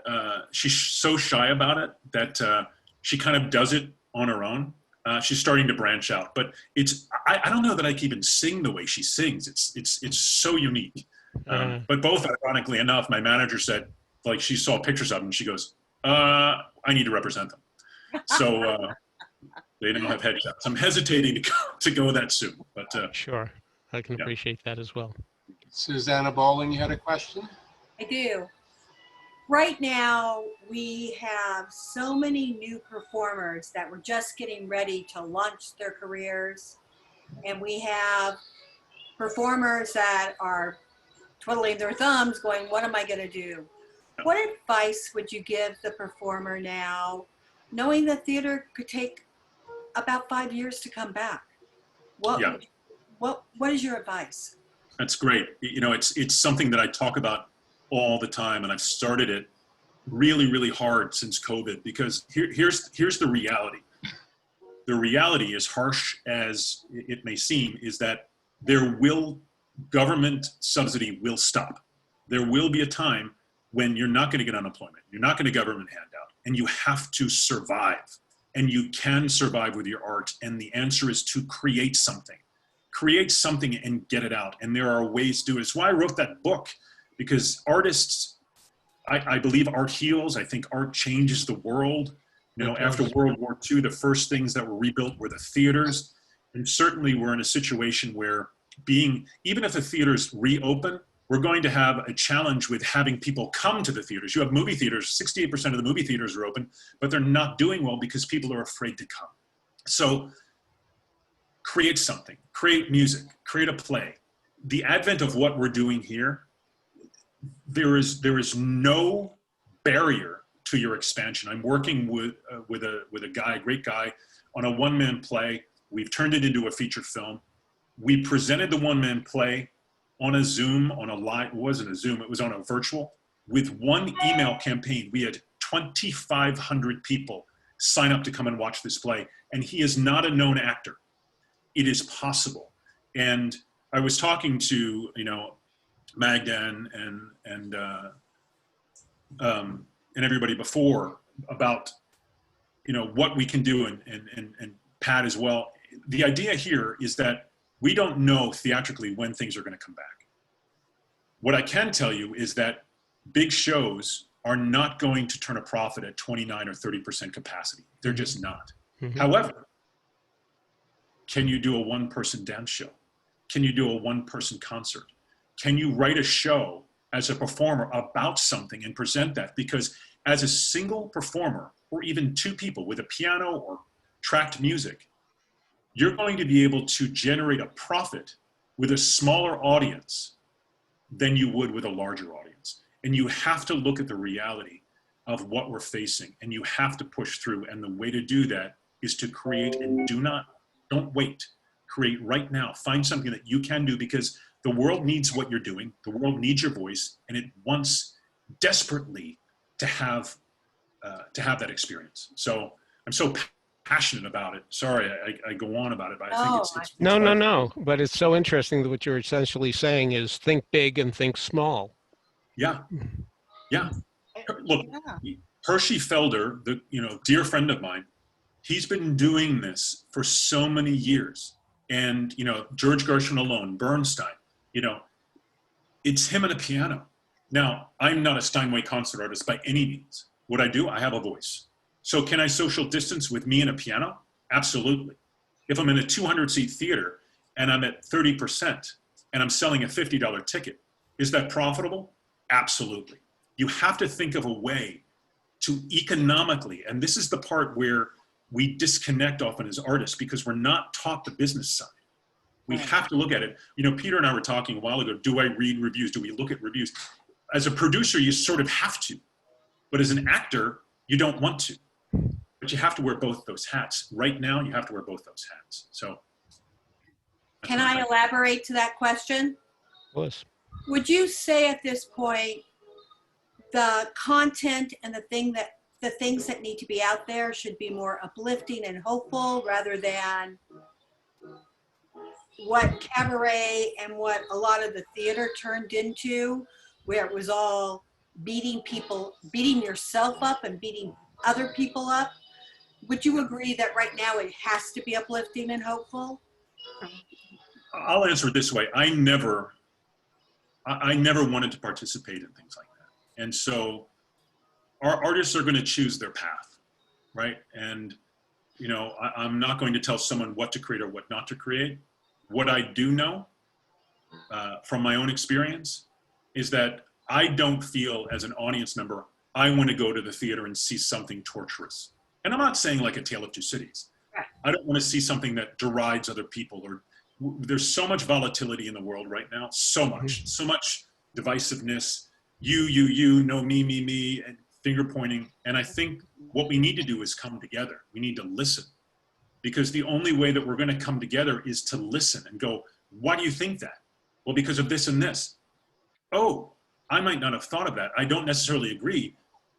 she's so shy about it that she kind of does it on her own. She's starting to branch out, but I don't know that I can even sing the way she sings. It's so unique. But both, ironically enough, my manager said, like, she saw pictures of them and she goes, I need to represent them. So they now have headshots. I'm hesitating to go that soon, but sure, I can appreciate that as well. Susanna Bowling, you had a question? I do. Right now, we have so many new performers that were just getting ready to launch their careers. And we have performers that are twiddling their thumbs going, what am I going to do? What advice would you give the performer now, knowing that theater could take about 5 years to come back? Yeah. What is your advice? That's great. You know, it's something that I talk about all the time, and I've started it really, really hard since COVID, because here's the reality. The reality, as harsh as it may seem, is that government subsidy will stop. There will be a time when you're not going to get unemployment, you're not going to government handout, and you have to survive. And you can survive with your art, and the answer is to create something. Create something and get it out. And there are ways to do it. It's why I wrote that book, because artists, I believe art heals. I think art changes the world. You know, after World War II, the first things that were rebuilt were the theaters. And certainly we're in a situation where even if the theaters reopen, we're going to have a challenge with having people come to the theaters. You have movie theaters, 68% of the movie theaters are open, but they're not doing well because people are afraid to come. So create something, create music, create a play. The advent of what we're doing here, there is no barrier to your expansion. I'm working with a guy, a great guy, on a one-man play. We've turned it into a feature film. We presented the one-man play on a Zoom, it wasn't a Zoom, it was on a virtual. With one email campaign, we had 2,500 people sign up to come and watch this play. And he is not a known actor. It is possible. And I was talking to, Magda and everybody before about, what we can do, and Pat as well. The idea here is that we don't know theatrically when things are going to come back. What I can tell you is that big shows are not going to turn a profit at 29 or 30% capacity. They're just not. Mm-hmm. However, can you do a one-person dance show? Can you do a one-person concert? Can you write a show as a performer about something and present that? Because as a single performer, or even two people with a piano or tracked music, you're going to be able to generate a profit with a smaller audience than you would with a larger audience. And you have to look at the reality of what we're facing, and you have to push through. And the way to do that is to create, and don't wait. Create right now. Find something that you can do, because the world needs what you're doing. The world needs your voice, and it wants desperately to have that experience. So I'm so passionate about it. Sorry, I go on about it, but I think it's No. But it's so interesting that what you're essentially saying is think big and think small. Yeah. Look, Hershey Felder, the dear friend of mine, he's been doing this for so many years. And George Gershwin alone, Bernstein, it's him and a piano. Now, I'm not a Steinway concert artist by any means. What I do, I have a voice. So can I social distance with me and a piano? Absolutely. If I'm in a 200-seat theater and I'm at 30% and I'm selling a $50 ticket, is that profitable? Absolutely. You have to think of a way to economically, and this is the part where we disconnect often as artists, because we're not taught the business side. We have to look at it. Peter and I were talking a while ago, do I read reviews? Do we look at reviews? As a producer, you sort of have to. But as an actor, you don't want to. But you have to wear both those hats. Right now, you have to wear both those hats. So, can I elaborate to that question? Of course. Would you say at this point, the content and the things that need to be out there should be more uplifting and hopeful, rather than what cabaret and what a lot of the theater turned into, where it was all beating yourself up and beating other people up? Would you agree that right now it has to be uplifting and hopeful? I'll answer it this way. I never wanted to participate in things like that. And so our artists are going to choose their path, right? And, I'm not going to tell someone what to create or what not to create. What I do know from my own experience is that I don't feel as an audience member, I want to go to the theater and see something torturous. And I'm not saying like A Tale of Two Cities. I don't want to see something that derides other people, or there's so much volatility in the world right now, so much divisiveness, you, no, me, and finger pointing. And I think what we need to do is come together. We need to listen, because the only way that we're going to come together is to listen and go, why do you think that? Well, because of this and this. Oh, I might not have thought of that. I don't necessarily agree,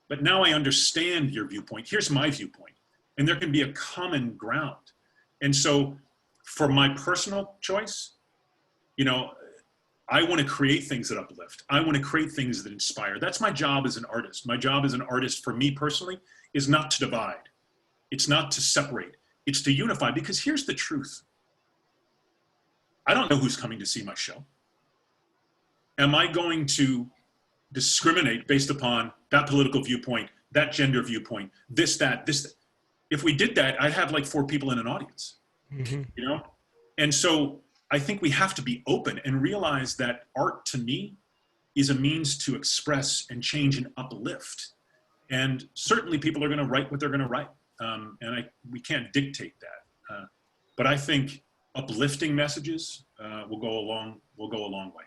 but now I understand your viewpoint. Here's my viewpoint. And there can be a common ground. And so for my personal choice, you know, I want to create things that uplift. I want to create things that inspire. That's my job as an artist. My job as an artist, for me personally, is not to divide. It's not to separate. It's to unify, because here's the truth. I don't know who's coming to see my show. Am I going to discriminate based upon that political viewpoint, that gender viewpoint, this, that? If we did that, I'd have like 4 people in an audience, you know? And so I think we have to be open and realize that art, to me, is a means to express and change and uplift. And certainly people are going to write what they're going to write. We can't dictate that. But I think uplifting messages will go a long way.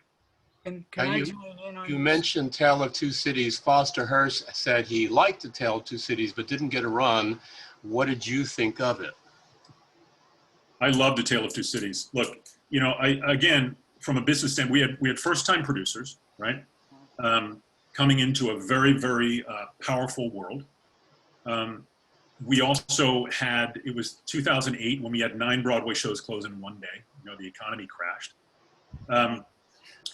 And can I join in on You this? mentioned Tale of Two Cities. Foster Hearst said he liked the Tale of Two Cities, but didn't get a run. What did you think of it? I loved A Tale of Two Cities. Look, you know, again, from a business standpoint, we had first-time producers, right? Coming into a very, very powerful world. We also had, it was 2008 when we had 9 Broadway shows close in one day. You know, the economy crashed.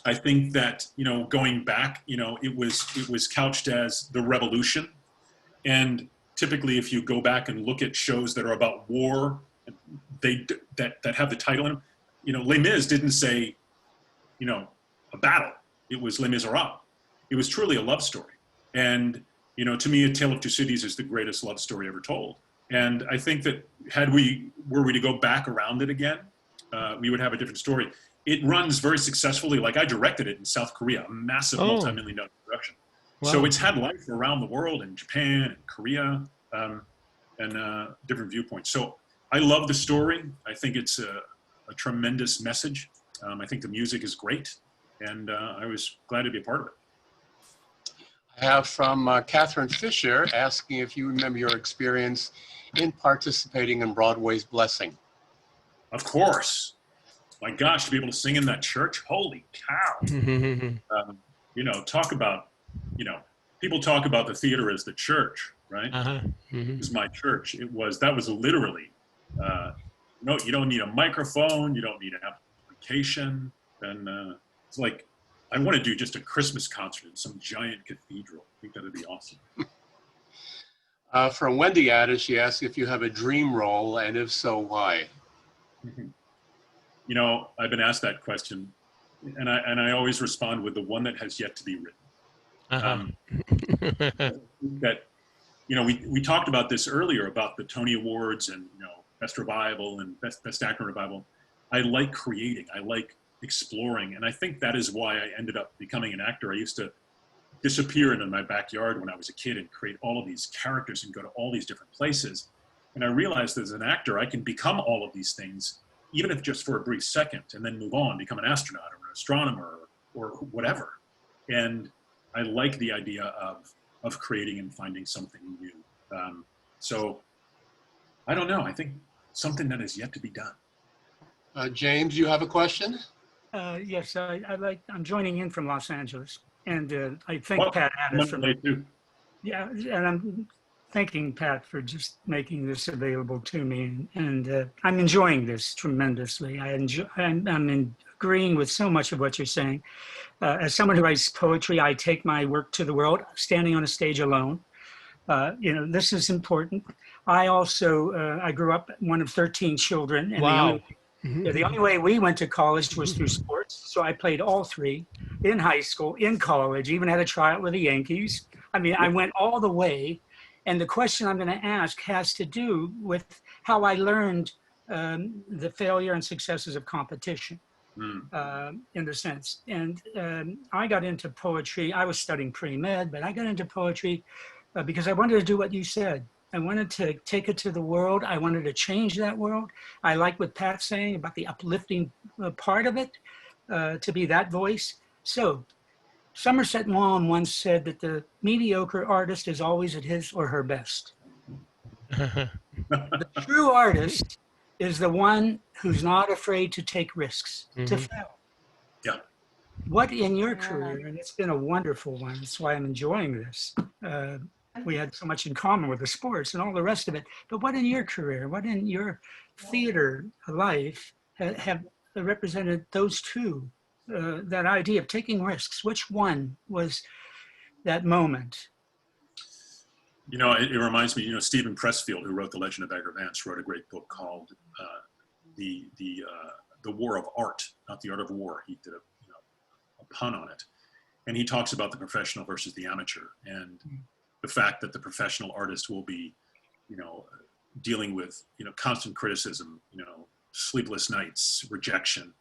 I think that, you know, going back, you know, it was couched as the revolution. And typically, if you go back and look at shows that are about war, that have the title in them, you know, Les Mis didn't say, you know, a battle. It was Les Miserables. It was truly a love story. And, you know, to me, A Tale of Two Cities is the greatest love story ever told. And I think that were we to go back around it again, we would have a different story. It runs very successfully. Like, I directed it in South Korea, a massive multi-million-dollar production. Wow. So it's had life around the world, in Japan and Korea, and different viewpoints. So I love the story. I think it's a tremendous message. I think the music is great, and I was glad to be a part of it. I have from Catherine Fisher asking if you remember your experience in participating in Broadway's Blessing. Of course. My gosh, to be able to sing in that church, holy cow. You know, talk about, you know, people talk about the theater as the church, right? It was my church. That was literally, no, you don't need a microphone, you don't need an application. And it's like, I want to do just a Christmas concert in some giant cathedral. I think that'd be awesome. From Wendy Addis, she asked if you have a dream role, and if so, why? You know, I've been asked that question, and I always respond with the one that has yet to be written. That, you know, we talked about this earlier about the Tony Awards and, you know, Best Revival and Best Actor Revival. I like creating. I like exploring, and I think that is why I ended up becoming an actor. I used to disappear into my backyard when I was a kid and create all of these characters and go to all these different places. And I realized as an actor, I can become all of these things, even if just for a brief second, and then move on, become an astronaut or an astronomer or whatever. And I like the idea of creating and finding something new. So I don't know. I think something that is yet to be done. James, you have a question? Yes, I'm joining in from Los Angeles, and I thank Pat Addis for yeah, and I'm thanking Pat for just making this available to me, and I'm enjoying this tremendously. I'm agreeing with so much of what you're saying. As someone who writes poetry, I take my work to the world, standing on a stage alone. You know, this is important. I also I grew up one of 13 children, and wow. the only way we went to college was through sports. So I played all 3 in high school, in college, even had a tryout with the Yankees. I mean, I went all the way. And the question I'm going to ask has to do with how I learned the failure and successes of competition. in the sense. And I got into poetry. I was studying pre-med, but I got into poetry because I wanted to do what you said. I wanted to take it to the world. I wanted to change that world. I like what Pat's saying about the uplifting part of it, to be that voice. So Somerset Maugham once said that the mediocre artist is always at his or her best. The true artist is the one who's not afraid to take risks, to fail. Yeah. What in your career, and it's been a wonderful one, that's why I'm enjoying this. We had so much in common with the sports and all the rest of it, but what in your career, what in your theater life have represented those two, that idea of taking risks? Which one was that moment? You know, it reminds me, you know, Stephen Pressfield, who wrote The Legend of Bagger Vance, wrote a great book called The War of Art, not the Art of War. He did a pun on it. And he talks about the professional versus the amateur, and the fact that the professional artist will be, you know, dealing with, you know, constant criticism, you know, sleepless nights, rejection.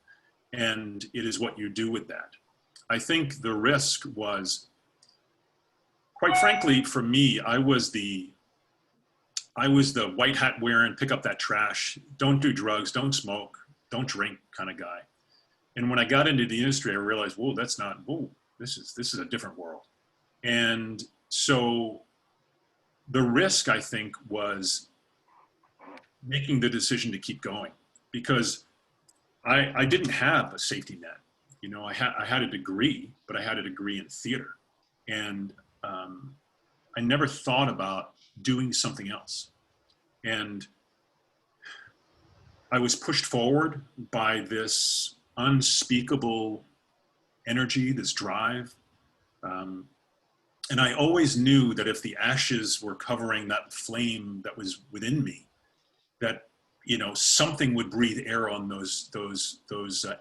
And it is what you do with that. I think the risk was, quite frankly, for me, I was the white hat wearing, pick up that trash, don't do drugs, don't smoke, don't drink kind of guy. And when I got into the industry, I realized, whoa, this is a different world. And so the risk, I think, was making the decision to keep going, because I didn't have a safety net. You know, I had a degree, but I had a degree in theater. And I never thought about doing something else. And I was pushed forward by this unspeakable energy, this drive. And I always knew that if the ashes were covering that flame that was within me, that, you know, something would breathe air on those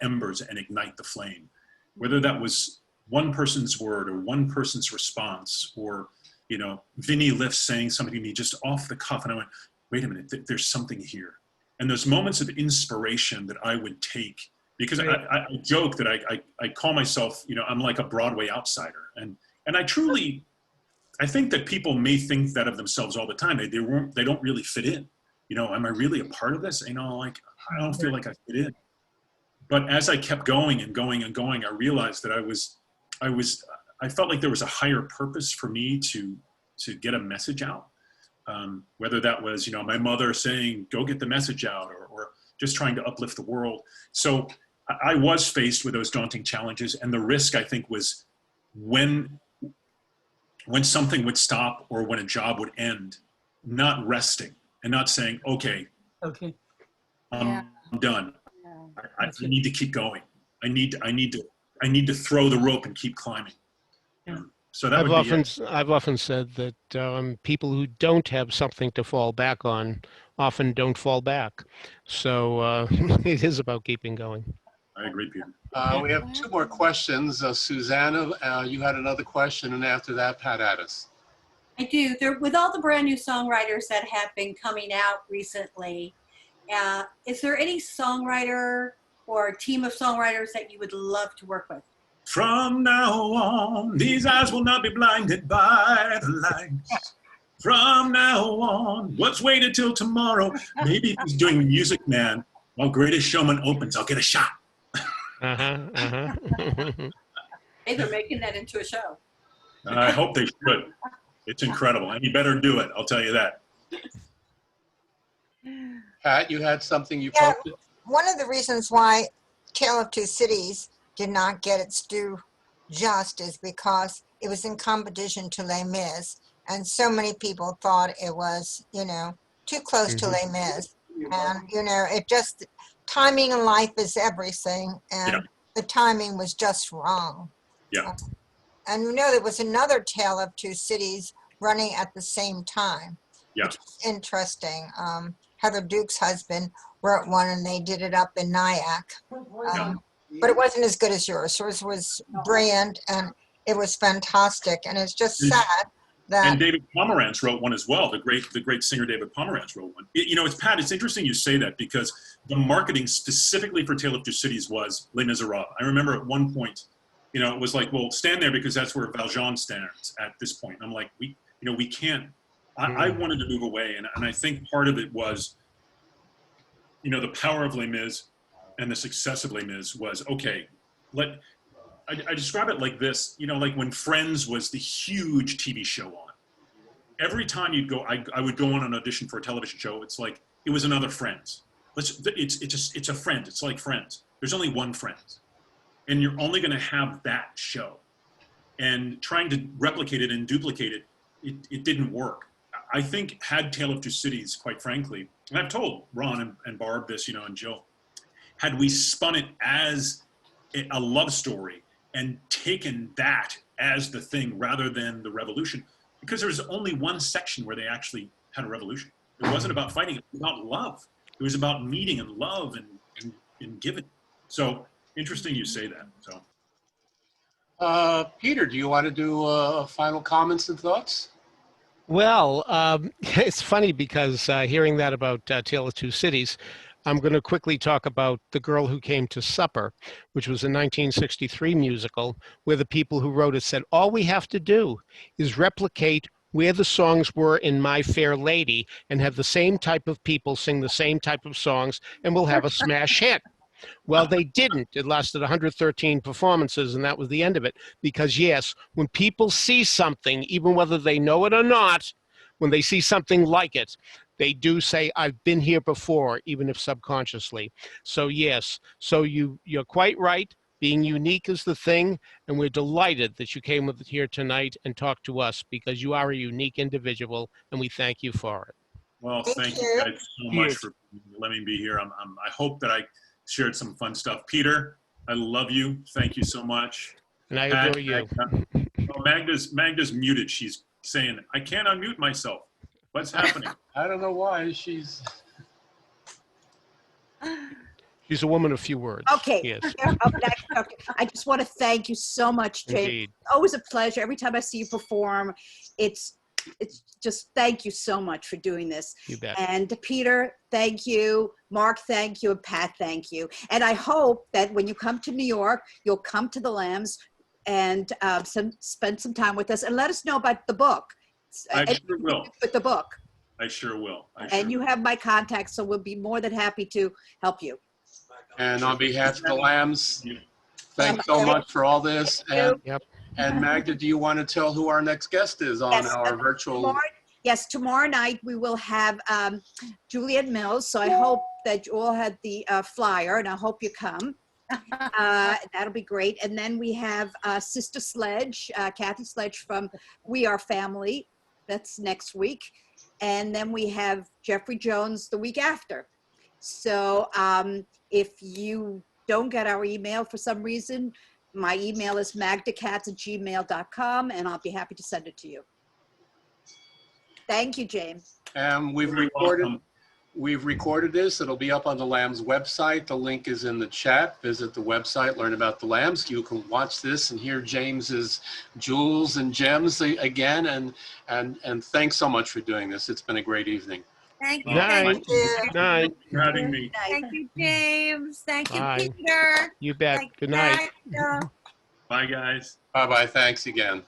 embers and ignite the flame. Whether that was one person's word or one person's response, or, you know, Vinnie Lift saying something to me just off the cuff, and I went, wait a minute, there's something here. And those moments of inspiration that I would take, because I joke that I call myself, you know, I'm like a Broadway outsider. And I truly, I think that people may think that of themselves all the time. They don't really fit in. You know, am I really a part of this? You know, like, I don't feel like I fit in. But as I kept going and going and going, I realized that I felt like there was a higher purpose for me to get a message out. Whether that was, you know, my mother saying, go get the message out, or just trying to uplift the world. So I was faced with those daunting challenges. And the risk, I think, was when something would stop or when a job would end, not resting and not saying, okay, I'm done. I need to keep going. I need to throw the rope and keep climbing. So that I've often said that people who don't have something to fall back on often don't fall back. So it is about keeping going. I agree, Peter. We have two more questions. Susanna, you had another question, and after that, Pat Addis. I do. With all the brand new songwriters that have been coming out recently, is there any songwriter or team of songwriters that you would love to work with? From now on, these eyes will not be blinded by the lights. From now on, what's waited till tomorrow? Maybe if he's doing Music Man, while Greatest Showman opens, I'll get a shot. Hey, they're making that into a show. I hope they should. It's incredible. And you better do it, I'll tell you that. Pat, you had something you Yeah, posted? one of the reasons why Tale of Two Cities did not get its due just is because it was in competition to Les Mis, and so many people thought it was, you know, too close to Les Mis. And, you know, it just, timing in life is everything, and the timing was just wrong. Yeah. And you know, there was another Tale of Two Cities running at the same time. Yeah. Which is interesting. Heather Duke's husband wrote one, and they did it up in Nyack. But it wasn't as good as yours. Yours was brilliant, and it was fantastic. And it's just sad And David Pomerantz wrote one as well. The great singer David Pomerantz wrote one. It's interesting you say that, because the marketing specifically for Tale of Two Cities was Les Miserables. I remember at one point, it was like, well, stand there because that's where Valjean stands at this point. And I'm like, we can't. I wanted to move away, and I think part of it was, the power of Les Mis and the success of Les Mis was, okay, I describe it like this, like when Friends was the huge TV show on. Every time you'd go, I would go on an audition for a television show. It's like, it was another Friends. It's a friend. It's like Friends. There's only one Friends. And you're only going to have that show. And trying to replicate it and duplicate it, it didn't work. I think had Tale of Two Cities, quite frankly, and I've told Ron and Barb this, and Jill, had we spun it as a love story and taken that as the thing rather than the revolution, because there was only one section where they actually had a revolution. It wasn't about fighting, it was about love. It was about meeting and love and giving. So interesting you say that. So, Peter, do you want to do final comments and thoughts? Well, it's funny because hearing that about Tale of Two Cities, I'm going to quickly talk about The Girl Who Came to Supper, which was a 1963 musical where the people who wrote it said, all we have to do is replicate where the songs were in My Fair Lady and have the same type of people sing the same type of songs, and we'll have a smash hit. Well, they didn't. It lasted 113 performances, and that was the end of it. Because, yes, when people see something, even whether they know it or not, when they see something like it, they do say, I've been here before, even if subconsciously. So, yes, so you're quite right. Being unique is the thing, and we're delighted that you came here tonight and talked to us, because you are a unique individual, and we thank you for it. Well, thank you guys so much for letting me be here. I hope that I shared some fun stuff. Peter, I love you. Thank you so much. And I adore you. Magda's muted. She's saying, I can't unmute myself. What's happening? I don't know why. She's a woman of few words. Okay. Yes. I just want to thank you so much, James. Indeed. Always a pleasure. Every time I see you perform, it's just thank you so much for doing this. You bet. And Peter, thank you. Mark, thank you. And Pat, thank you. And I hope that when you come to New York, you'll come to the Lambs and spend some time with us and let us know about the book. I sure will. With the book. I sure will. And you have my contact, so we'll be more than happy to help you. And on behalf of the Lambs, thanks so much for all this. And Magda, do you want to tell who our next guest is on our virtual? Tomorrow night we will have Juliet Mills. So I hope that you all had the flyer, and I hope you come. That'll be great. And then we have Sister Sledge, Kathy Sledge from We Are Family. That's next week. And then we have Jeffrey Jones the week after. So if you don't get our email for some reason, my email is magdacats@gmail.com, and I'll be happy to send it to you. Thank you, James. And we've recorded this. It'll be up on the Lambs website. The link is in the chat. Visit the website, learn about the Lambs. You can watch this and hear James's jewels and gems again. And thanks so much for doing this. It's been a great evening. Thank you. Night. Night. For having me. Thank you, James. Thank you, Bye. Peter. You bet. Thank Good night. you. Bye, guys. Bye-bye. Thanks again.